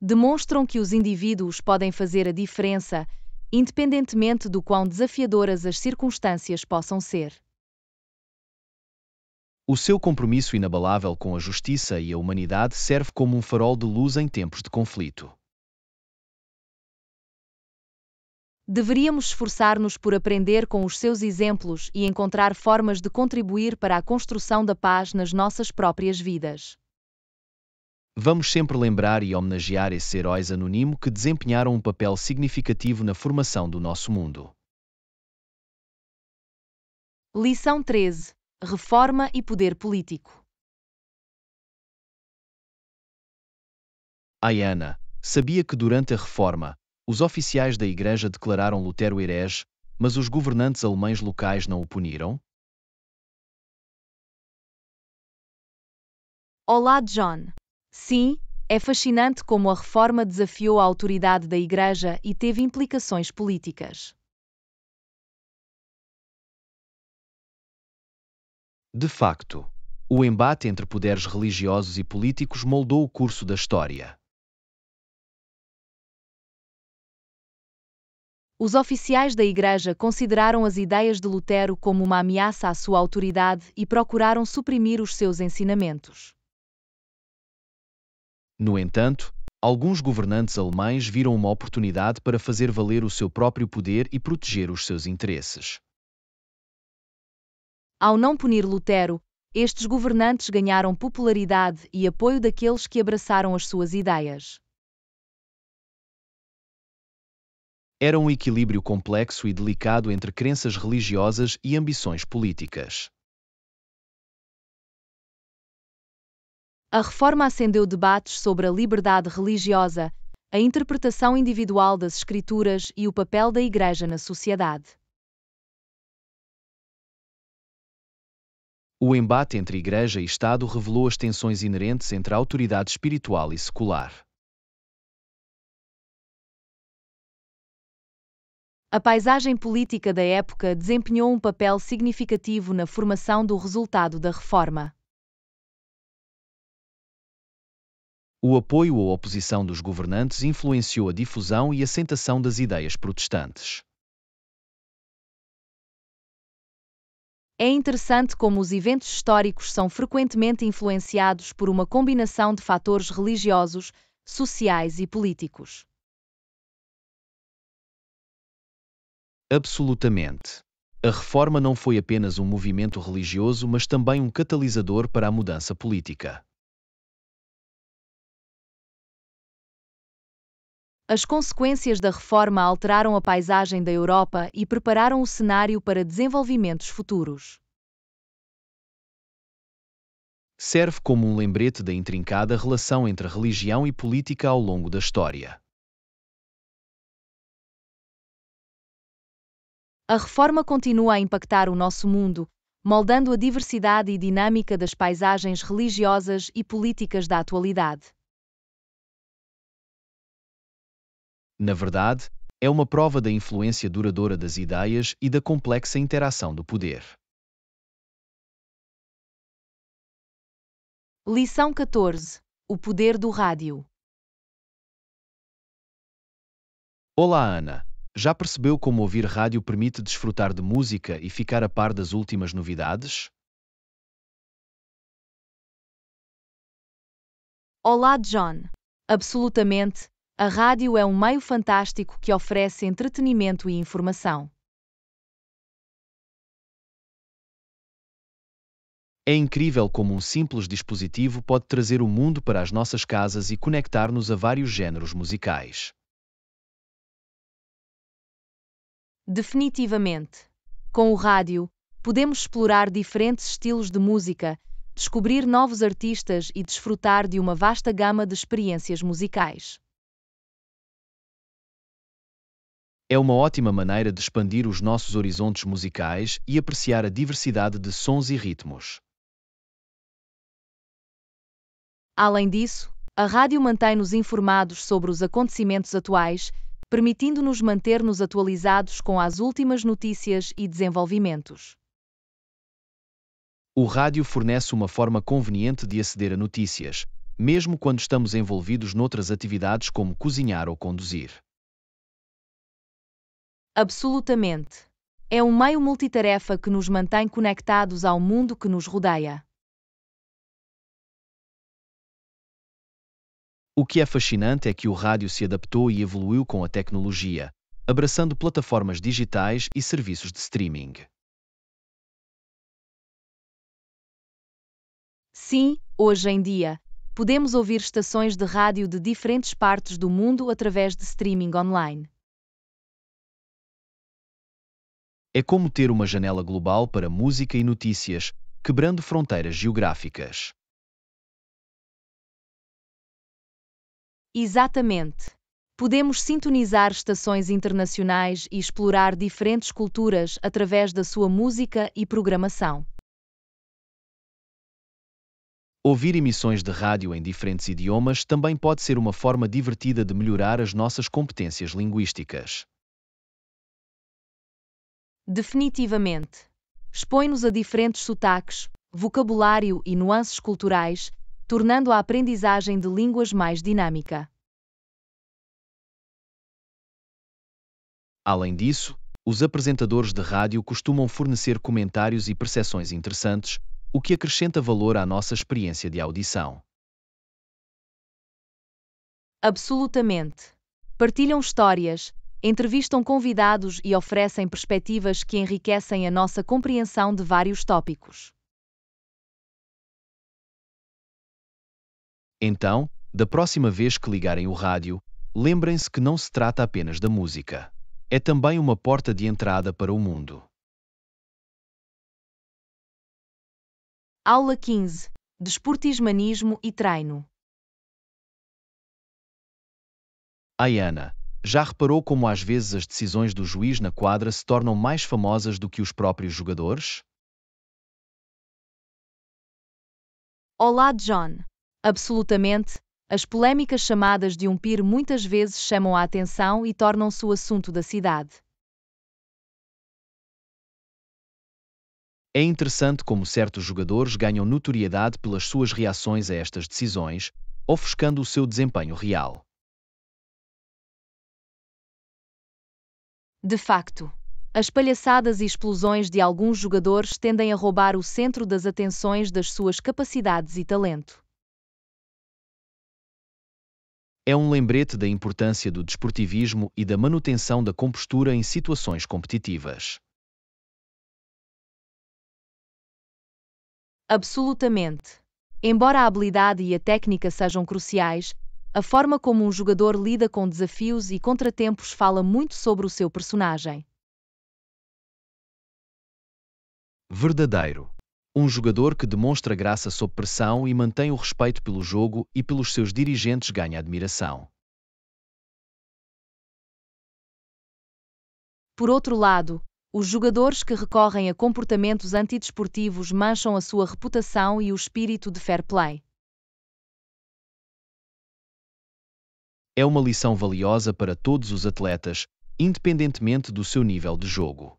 Demonstram que os indivíduos podem fazer a diferença, independentemente do quão desafiadoras as circunstâncias possam ser. O seu compromisso inabalável com a justiça e a humanidade serve como um farol de luz em tempos de conflito. Deveríamos esforçar-nos por aprender com os seus exemplos e encontrar formas de contribuir para a construção da paz nas nossas próprias vidas. Vamos sempre lembrar e homenagear esses heróis anônimos que desempenharam um papel significativo na formação do nosso mundo. Lição 13. Reforma e poder político. Ana, sabia que durante a Reforma, os oficiais da Igreja declararam Lutero herege, mas os governantes alemães locais não o puniram? Olá, John. Sim, é fascinante como a reforma desafiou a autoridade da Igreja e teve implicações políticas. De facto, o embate entre poderes religiosos e políticos moldou o curso da história. Os oficiais da Igreja consideraram as ideias de Lutero como uma ameaça à sua autoridade e procuraram suprimir os seus ensinamentos. No entanto, alguns governantes alemães viram uma oportunidade para fazer valer o seu próprio poder e proteger os seus interesses. Ao não punir Lutero, estes governantes ganharam popularidade e apoio daqueles que abraçaram as suas ideias. Era um equilíbrio complexo e delicado entre crenças religiosas e ambições políticas. A reforma acendeu debates sobre a liberdade religiosa, a interpretação individual das Escrituras e o papel da Igreja na sociedade. O embate entre Igreja e Estado revelou as tensões inerentes entre a autoridade espiritual e secular. A paisagem política da época desempenhou um papel significativo na formação do resultado da reforma. O apoio ou oposição dos governantes influenciou a difusão e assentação das ideias protestantes. É interessante como os eventos históricos são frequentemente influenciados por uma combinação de fatores religiosos, sociais e políticos. Absolutamente. A reforma não foi apenas um movimento religioso, mas também um catalisador para a mudança política. As consequências da reforma alteraram a paisagem da Europa e prepararam o cenário para desenvolvimentos futuros. Serve como um lembrete da intrincada relação entre religião e política ao longo da história. A reforma continua a impactar o nosso mundo, moldando a diversidade e dinâmica das paisagens religiosas e políticas da atualidade. Na verdade, É uma prova da influência duradoura das ideias e da complexa interação do poder. Lição 14. O poder do rádio. Olá, Ana. Já percebeu como ouvir rádio permite desfrutar de música e ficar a par das últimas novidades? Olá, John. Absolutamente. A rádio é um meio fantástico que oferece entretenimento e informação. É incrível como um simples dispositivo pode trazer o mundo para as nossas casas e conectar-nos a vários géneros musicais. Definitivamente. Com o rádio, podemos explorar diferentes estilos de música, descobrir novos artistas e desfrutar de uma vasta gama de experiências musicais. É uma ótima maneira de expandir os nossos horizontes musicais e apreciar a diversidade de sons e ritmos. Além disso, a rádio mantém-nos informados sobre os acontecimentos atuais, permitindo-nos manter-nos atualizados com as últimas notícias e desenvolvimentos. O rádio fornece uma forma conveniente de aceder a notícias, mesmo quando estamos envolvidos noutras atividades como cozinhar ou conduzir. Absolutamente. É um meio multitarefa que nos mantém conectados ao mundo que nos rodeia. O que é fascinante é que o rádio se adaptou e evoluiu com a tecnologia, abraçando plataformas digitais e serviços de streaming. Sim, hoje em dia, podemos ouvir estações de rádio de diferentes partes do mundo através de streaming online. É como ter uma janela global para música e notícias, quebrando fronteiras geográficas. Exatamente. Podemos sintonizar estações internacionais e explorar diferentes culturas através da sua música e programação. Ouvir emissões de rádio em diferentes idiomas também pode ser uma forma divertida de melhorar as nossas competências linguísticas. Definitivamente. Expõe-nos a diferentes sotaques, vocabulário e nuances culturais, tornando a aprendizagem de línguas mais dinâmica. Além disso, os apresentadores de rádio costumam fornecer comentários e percepções interessantes, o que acrescenta valor à nossa experiência de audição. Absolutamente. Partilham histórias, entrevistam convidados e oferecem perspectivas que enriquecem a nossa compreensão de vários tópicos. Então, da próxima vez que ligarem o rádio, lembrem-se que não se trata apenas da música. É também uma porta de entrada para o mundo. Aula 15. Desportismanismo e treino. Ai, Ana, já reparou como às vezes as decisões do juiz na quadra se tornam mais famosas do que os próprios jogadores? Olá, John. Absolutamente. As polêmicas chamadas de umpire muitas vezes chamam a atenção e tornam-se o assunto da cidade. É interessante como certos jogadores ganham notoriedade pelas suas reações a estas decisões, ofuscando o seu desempenho real. De facto, as palhaçadas e explosões de alguns jogadores tendem a roubar o centro das atenções das suas capacidades e talento. É um lembrete da importância do desportivismo e da manutenção da compostura em situações competitivas. Absolutamente. Embora a habilidade e a técnica sejam cruciais, a forma como um jogador lida com desafios e contratempos fala muito sobre o seu personagem. Verdadeiro. Um jogador que demonstra graça sob pressão e mantém o respeito pelo jogo e pelos seus dirigentes ganha admiração. Por outro lado, os jogadores que recorrem a comportamentos antidesportivos mancham a sua reputação e o espírito de fair play. É uma lição valiosa para todos os atletas, independentemente do seu nível de jogo.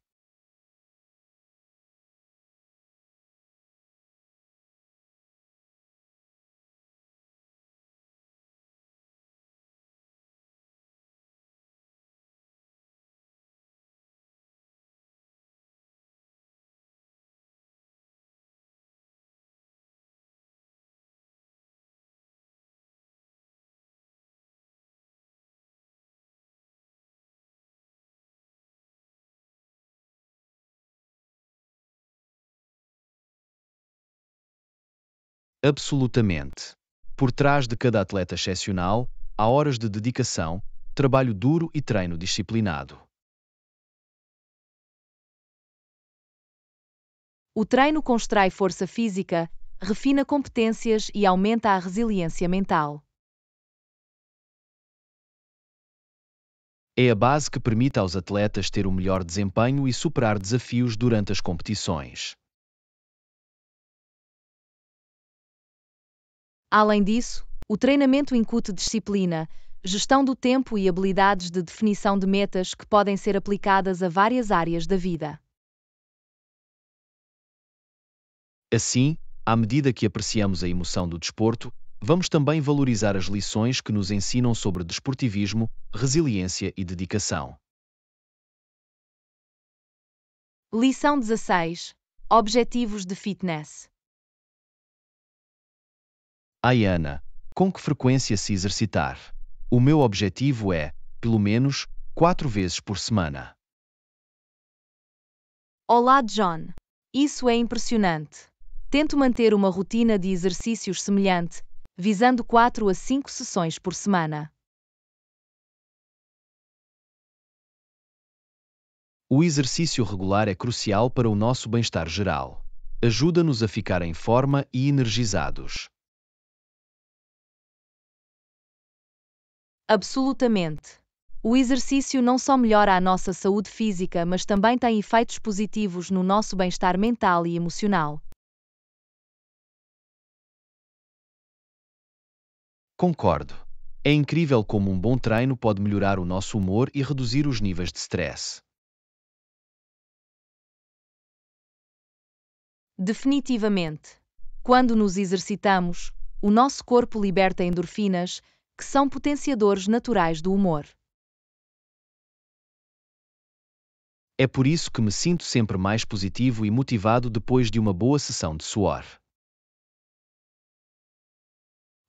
Absolutamente. Por trás de cada atleta excepcional, há horas de dedicação, trabalho duro e treino disciplinado. O treino constrói força física, refina competências e aumenta a resiliência mental. É a base que permite aos atletas ter um melhor desempenho e superar desafios durante as competições. Além disso, o treinamento incute disciplina, gestão do tempo e habilidades de definição de metas que podem ser aplicadas a várias áreas da vida. Assim, à medida que apreciamos a emoção do desporto, vamos também valorizar as lições que nos ensinam sobre desportivismo, resiliência e dedicação. Lição 16. Objetivos de fitness. Ai, Ana, com que frequência se exercitar? O meu objetivo é, pelo menos, 4 vezes por semana. Olá, John. Isso é impressionante. Tento manter uma rotina de exercícios semelhante, visando 4 a 5 sessões por semana. O exercício regular é crucial para o nosso bem-estar geral. Ajuda-nos a ficar em forma e energizados. Absolutamente. O exercício não só melhora a nossa saúde física, mas também tem efeitos positivos no nosso bem-estar mental e emocional. Concordo. É incrível como um bom treino pode melhorar o nosso humor e reduzir os níveis de stress. Definitivamente. Quando nos exercitamos, o nosso corpo liberta endorfinas, que são potenciadores naturais do humor. É por isso que me sinto sempre mais positivo e motivado depois de uma boa sessão de suor.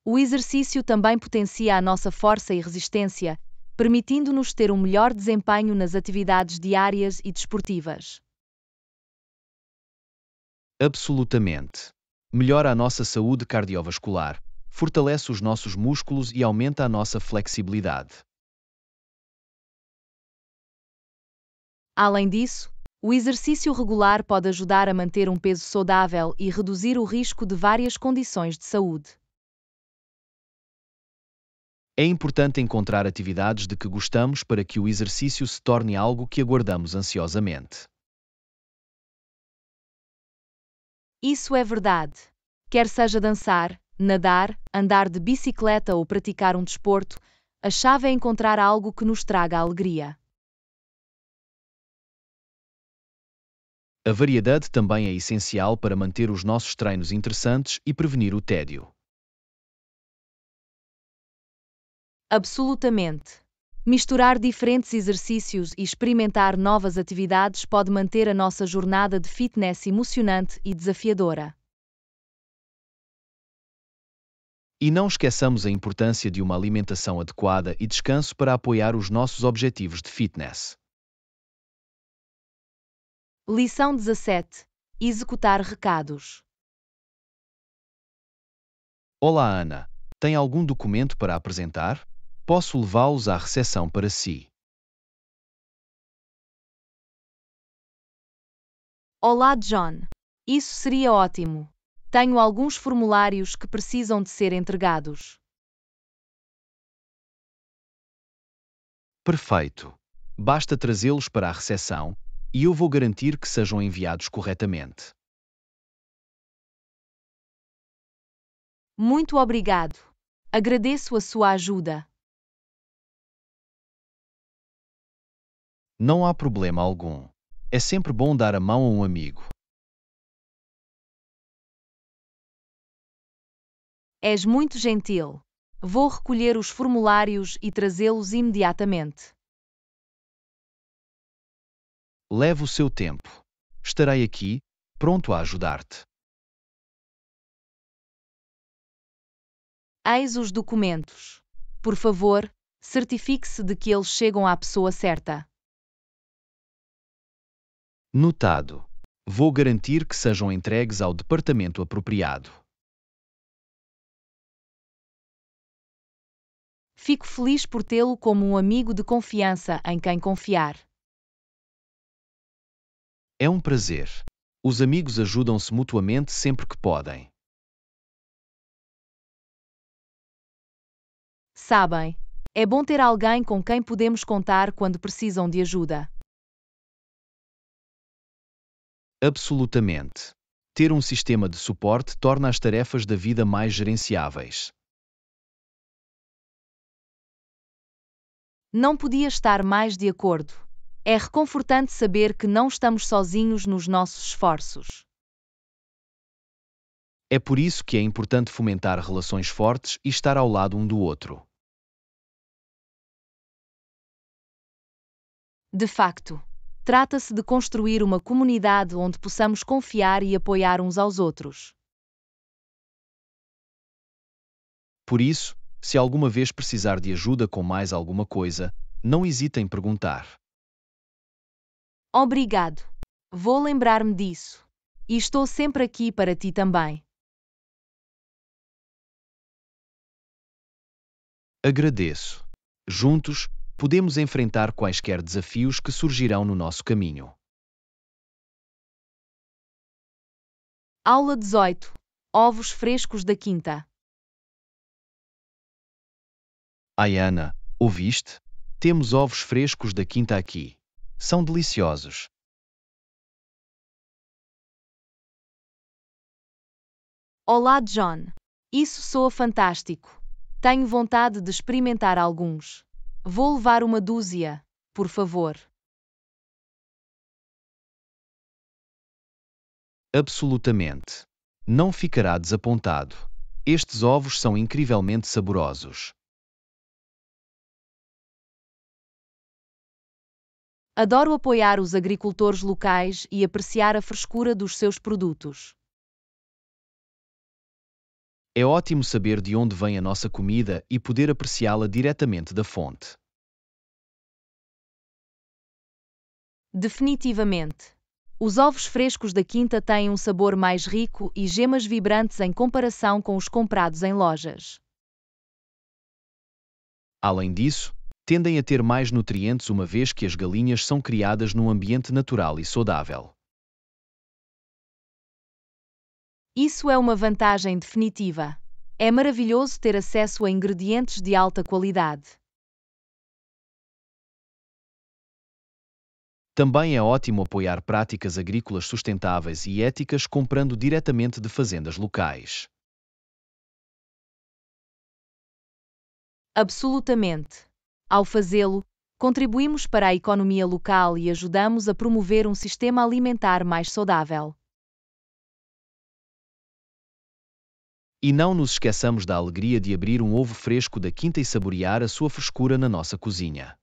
O exercício também potencia a nossa força e resistência, permitindo-nos ter um melhor desempenho nas atividades diárias e desportivas. Absolutamente. Melhora a nossa saúde cardiovascular, fortalece os nossos músculos e aumenta a nossa flexibilidade. Além disso, o exercício regular pode ajudar a manter um peso saudável e reduzir o risco de várias condições de saúde. É importante encontrar atividades de que gostamos para que o exercício se torne algo que aguardamos ansiosamente. Isso é verdade. Quer seja dançar, nadar, andar de bicicleta ou praticar um desporto, a chave é encontrar algo que nos traga alegria. A variedade também é essencial para manter os nossos treinos interessantes e prevenir o tédio. Absolutamente. Misturar diferentes exercícios e experimentar novas atividades pode manter a nossa jornada de fitness emocionante e desafiadora. E não esqueçamos a importância de uma alimentação adequada e descanso para apoiar os nossos objetivos de fitness. Lição 17. Executar recados. Olá, Ana. Tem algum documento para apresentar? Posso levá-los à recepção para si. Olá, John. Isso seria ótimo. Tenho alguns formulários que precisam de ser entregados. Perfeito. Basta trazê-los para a recepção e eu vou garantir que sejam enviados corretamente. Muito obrigado. Agradeço a sua ajuda. Não há problema algum. É sempre bom dar a mão a um amigo. És muito gentil. Vou recolher os formulários e trazê-los imediatamente. Leve o seu tempo. Estarei aqui, pronto a ajudar-te. Eis os documentos. Por favor, certifique-se de que eles chegam à pessoa certa. Notado. Vou garantir que sejam entregues ao departamento apropriado. Fico feliz por tê-lo como um amigo de confiança em quem confiar. É um prazer. Os amigos ajudam-se mutuamente sempre que podem. Sabem, é bom ter alguém com quem podemos contar quando precisam de ajuda. Absolutamente. Ter um sistema de suporte torna as tarefas da vida mais gerenciáveis. Não podia estar mais de acordo. É reconfortante saber que não estamos sozinhos nos nossos esforços. É por isso que é importante fomentar relações fortes e estar ao lado um do outro. De facto, trata-se de construir uma comunidade onde possamos confiar e apoiar uns aos outros. Por isso, se alguma vez precisar de ajuda com mais alguma coisa, não hesite em perguntar. Obrigado. Vou lembrar-me disso. E estou sempre aqui para ti também. Agradeço. Juntos, podemos enfrentar quaisquer desafios que surgirão no nosso caminho. Aula 18. Ovos frescos da quinta. Ai, Ana, ouviste? Temos ovos frescos da quinta aqui. São deliciosos. Olá, John. Isso soa fantástico. Tenho vontade de experimentar alguns. Vou levar uma dúzia, por favor. Absolutamente. Não ficará desapontado. Estes ovos são incrivelmente saborosos. Adoro apoiar os agricultores locais e apreciar a frescura dos seus produtos. É ótimo saber de onde vem a nossa comida e poder apreciá-la diretamente da fonte. Definitivamente. Os ovos frescos da quinta têm um sabor mais rico e gemas vibrantes em comparação com os comprados em lojas. Além disso, tendem a ter mais nutrientes uma vez que as galinhas são criadas num ambiente natural e saudável. Isso é uma vantagem definitiva. É maravilhoso ter acesso a ingredientes de alta qualidade. Também é ótimo apoiar práticas agrícolas sustentáveis e éticas comprando diretamente de fazendas locais. Absolutamente. Ao fazê-lo, contribuímos para a economia local e ajudamos a promover um sistema alimentar mais saudável. E não nos esqueçamos da alegria de abrir um ovo fresco da quinta e saborear a sua frescura na nossa cozinha.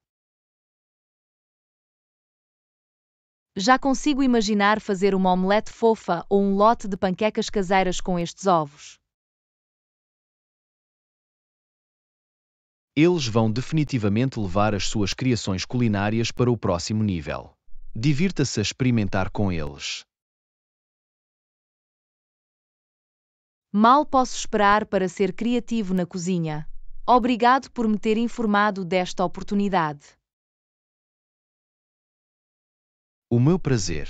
Já consigo imaginar fazer uma omelete fofa ou um lote de panquecas caseiras com estes ovos. Eles vão definitivamente levar as suas criações culinárias para o próximo nível. Divirta-se a experimentar com eles. Mal posso esperar para ser criativo na cozinha. Obrigado por me ter informado desta oportunidade. O meu prazer.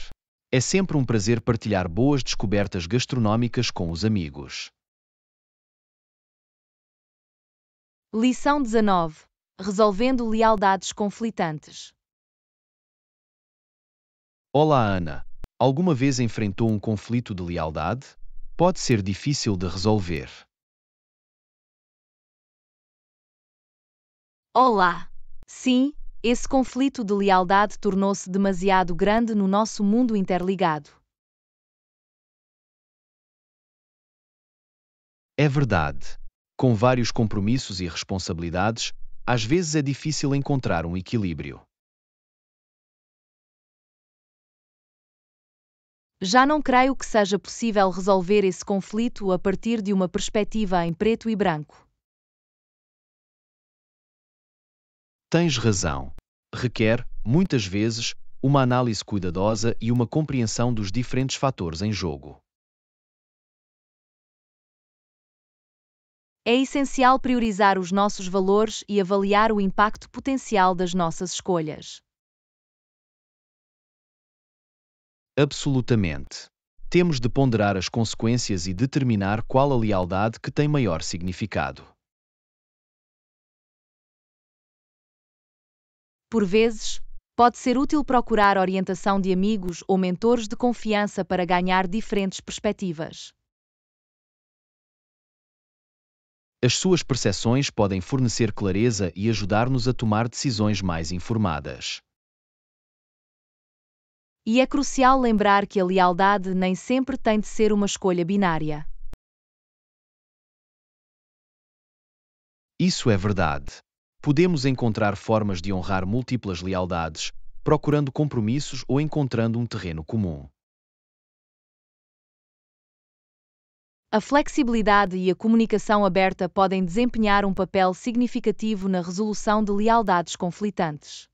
É sempre um prazer partilhar boas descobertas gastronómicas com os amigos. Lição 19. Resolvendo lealdades conflitantes. Olá, Ana. Alguma vez enfrentou um conflito de lealdade? Pode ser difícil de resolver. Olá! Sim, Esse conflito de lealdade tornou-se demasiado grande no nosso mundo interligado. É verdade. Com vários compromissos e responsabilidades, às vezes é difícil encontrar um equilíbrio. Já não creio que seja possível resolver esse conflito a partir de uma perspectiva em preto e branco. Tens razão. Requer, muitas vezes, uma análise cuidadosa e uma compreensão dos diferentes fatores em jogo. É essencial priorizar os nossos valores e avaliar o impacto potencial das nossas escolhas. Absolutamente. Temos de ponderar as consequências e determinar qual a lealdade que tem maior significado. Por vezes, pode ser útil procurar orientação de amigos ou mentores de confiança para ganhar diferentes perspectivas. As suas percepções podem fornecer clareza e ajudar-nos a tomar decisões mais informadas. E é crucial lembrar que a lealdade nem sempre tem de ser uma escolha binária. Isso é verdade. Podemos encontrar formas de honrar múltiplas lealdades, procurando compromissos ou encontrando um terreno comum. A flexibilidade e a comunicação aberta podem desempenhar um papel significativo na resolução de lealdades conflitantes.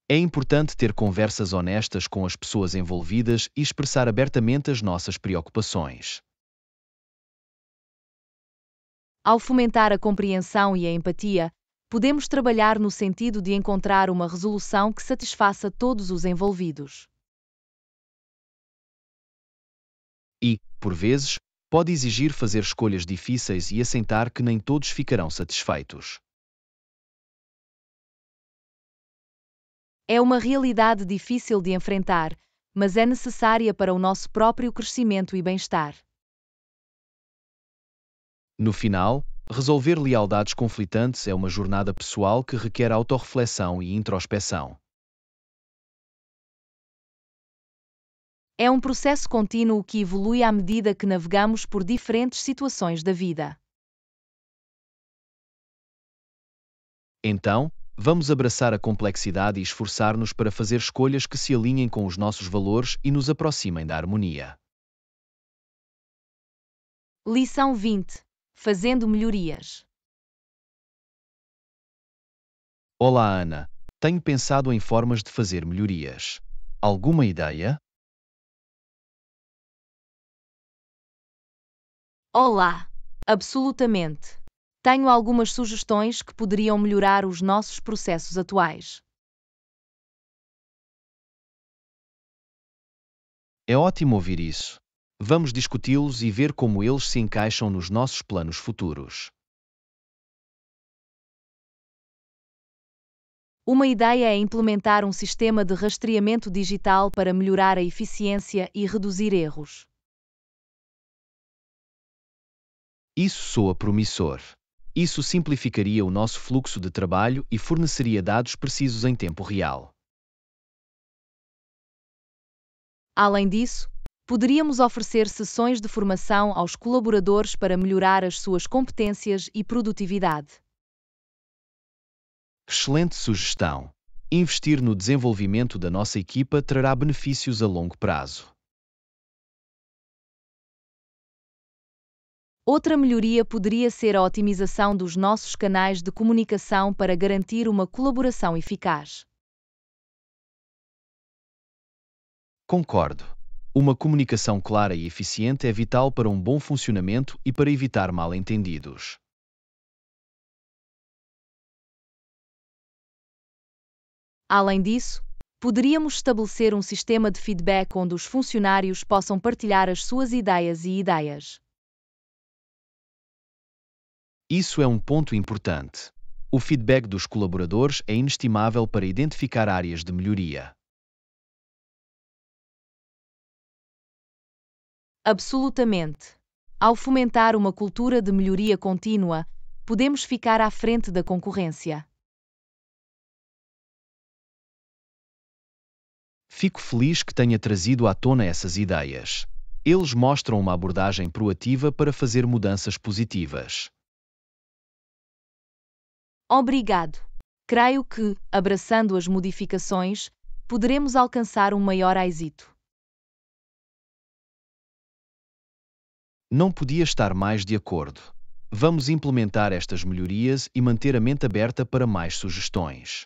É importante ter conversas honestas com as pessoas envolvidas e expressar abertamente as nossas preocupações. Ao fomentar a compreensão e a empatia, podemos trabalhar no sentido de encontrar uma resolução que satisfaça todos os envolvidos. E, por vezes, pode exigir fazer escolhas difíceis e aceitar que nem todos ficarão satisfeitos. É uma realidade difícil de enfrentar, mas é necessária para o nosso próprio crescimento e bem-estar. No final, resolver lealdades conflitantes é uma jornada pessoal que requer autorreflexão e introspeção. É um processo contínuo que evolui à medida que navegamos por diferentes situações da vida. Então, vamos abraçar a complexidade e esforçar-nos para fazer escolhas que se alinhem com os nossos valores e nos aproximem da harmonia. Lição 20. Fazendo melhorias. Olá, Ana. Tenho pensado em formas de fazer melhorias. Alguma ideia? Olá! Absolutamente! Tenho algumas sugestões que poderiam melhorar os nossos processos atuais. É ótimo ouvir isso. Vamos discuti-los e ver como eles se encaixam nos nossos planos futuros. Uma ideia é implementar um sistema de rastreamento digital para melhorar a eficiência e reduzir erros. Isso soa promissor. Isso simplificaria o nosso fluxo de trabalho e forneceria dados precisos em tempo real. Além disso, poderíamos oferecer sessões de formação aos colaboradores para melhorar as suas competências e produtividade. Excelente sugestão. Investir no desenvolvimento da nossa equipa trará benefícios a longo prazo. Outra melhoria poderia ser a otimização dos nossos canais de comunicação para garantir uma colaboração eficaz. Concordo. Uma comunicação clara e eficiente é vital para um bom funcionamento e para evitar mal-entendidos. Além disso, poderíamos estabelecer um sistema de feedback onde os funcionários possam partilhar as suas ideias e ideias. Isso é um ponto importante. O feedback dos colaboradores é inestimável para identificar áreas de melhoria. Absolutamente. Ao fomentar uma cultura de melhoria contínua, podemos ficar à frente da concorrência. Fico feliz que tenha trazido à tona essas ideias. Eles mostram uma abordagem proativa para fazer mudanças positivas. Obrigado. Creio que, abraçando as modificações, poderemos alcançar um maior êxito. Não podia estar mais de acordo. Vamos implementar estas melhorias e manter a mente aberta para mais sugestões.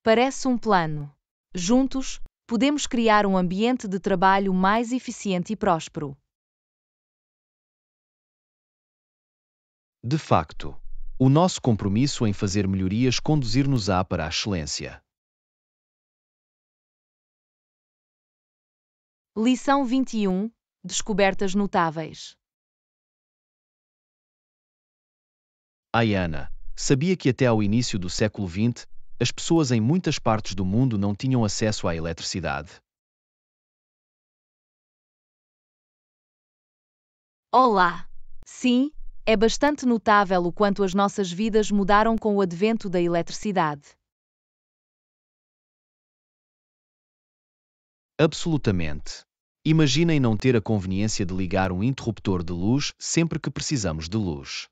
Parece um plano. Juntos, podemos criar um ambiente de trabalho mais eficiente e próspero. De facto, o nosso compromisso em fazer melhorias conduzir-nos-á para a excelência. Lição 21. Descobertas notáveis. Ayana, sabia que até ao início do século XX, as pessoas em muitas partes do mundo não tinham acesso à eletricidade? Olá! Sim, é bastante notável o quanto as nossas vidas mudaram com o advento da eletricidade. Absolutamente. Imaginem não ter a conveniência de ligar um interruptor de luz sempre que precisamos de luz.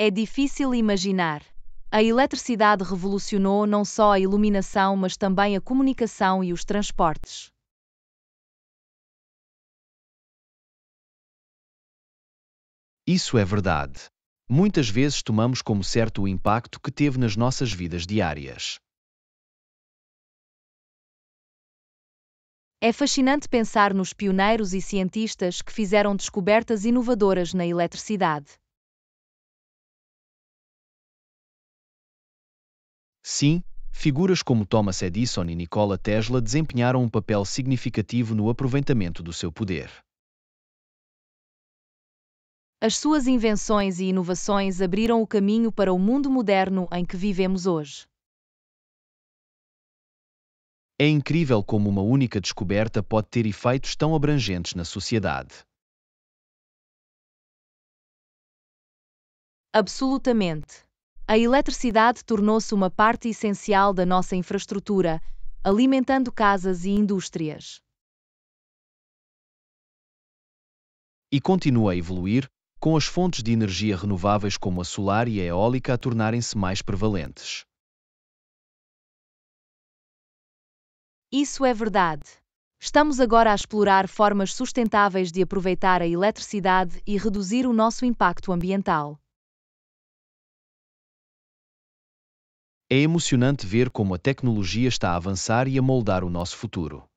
É difícil imaginar. A eletricidade revolucionou não só a iluminação, mas também a comunicação e os transportes. Isso é verdade. Muitas vezes tomamos como certo o impacto que teve nas nossas vidas diárias. É fascinante pensar nos pioneiros e cientistas que fizeram descobertas inovadoras na eletricidade. Sim, figuras como Thomas Edison e Nikola Tesla desempenharam um papel significativo no aproveitamento do seu poder. As suas invenções e inovações abriram o caminho para o mundo moderno em que vivemos hoje. É incrível como uma única descoberta pode ter efeitos tão abrangentes na sociedade. Absolutamente. A eletricidade tornou-se uma parte essencial da nossa infraestrutura, alimentando casas e indústrias. E continua a evoluir, com as fontes de energia renováveis como a solar e a eólica a tornarem-se mais prevalentes. Isso é verdade. Estamos agora a explorar formas sustentáveis de aproveitar a eletricidade e reduzir o nosso impacto ambiental. É emocionante ver como a tecnologia está a avançar e a moldar o nosso futuro.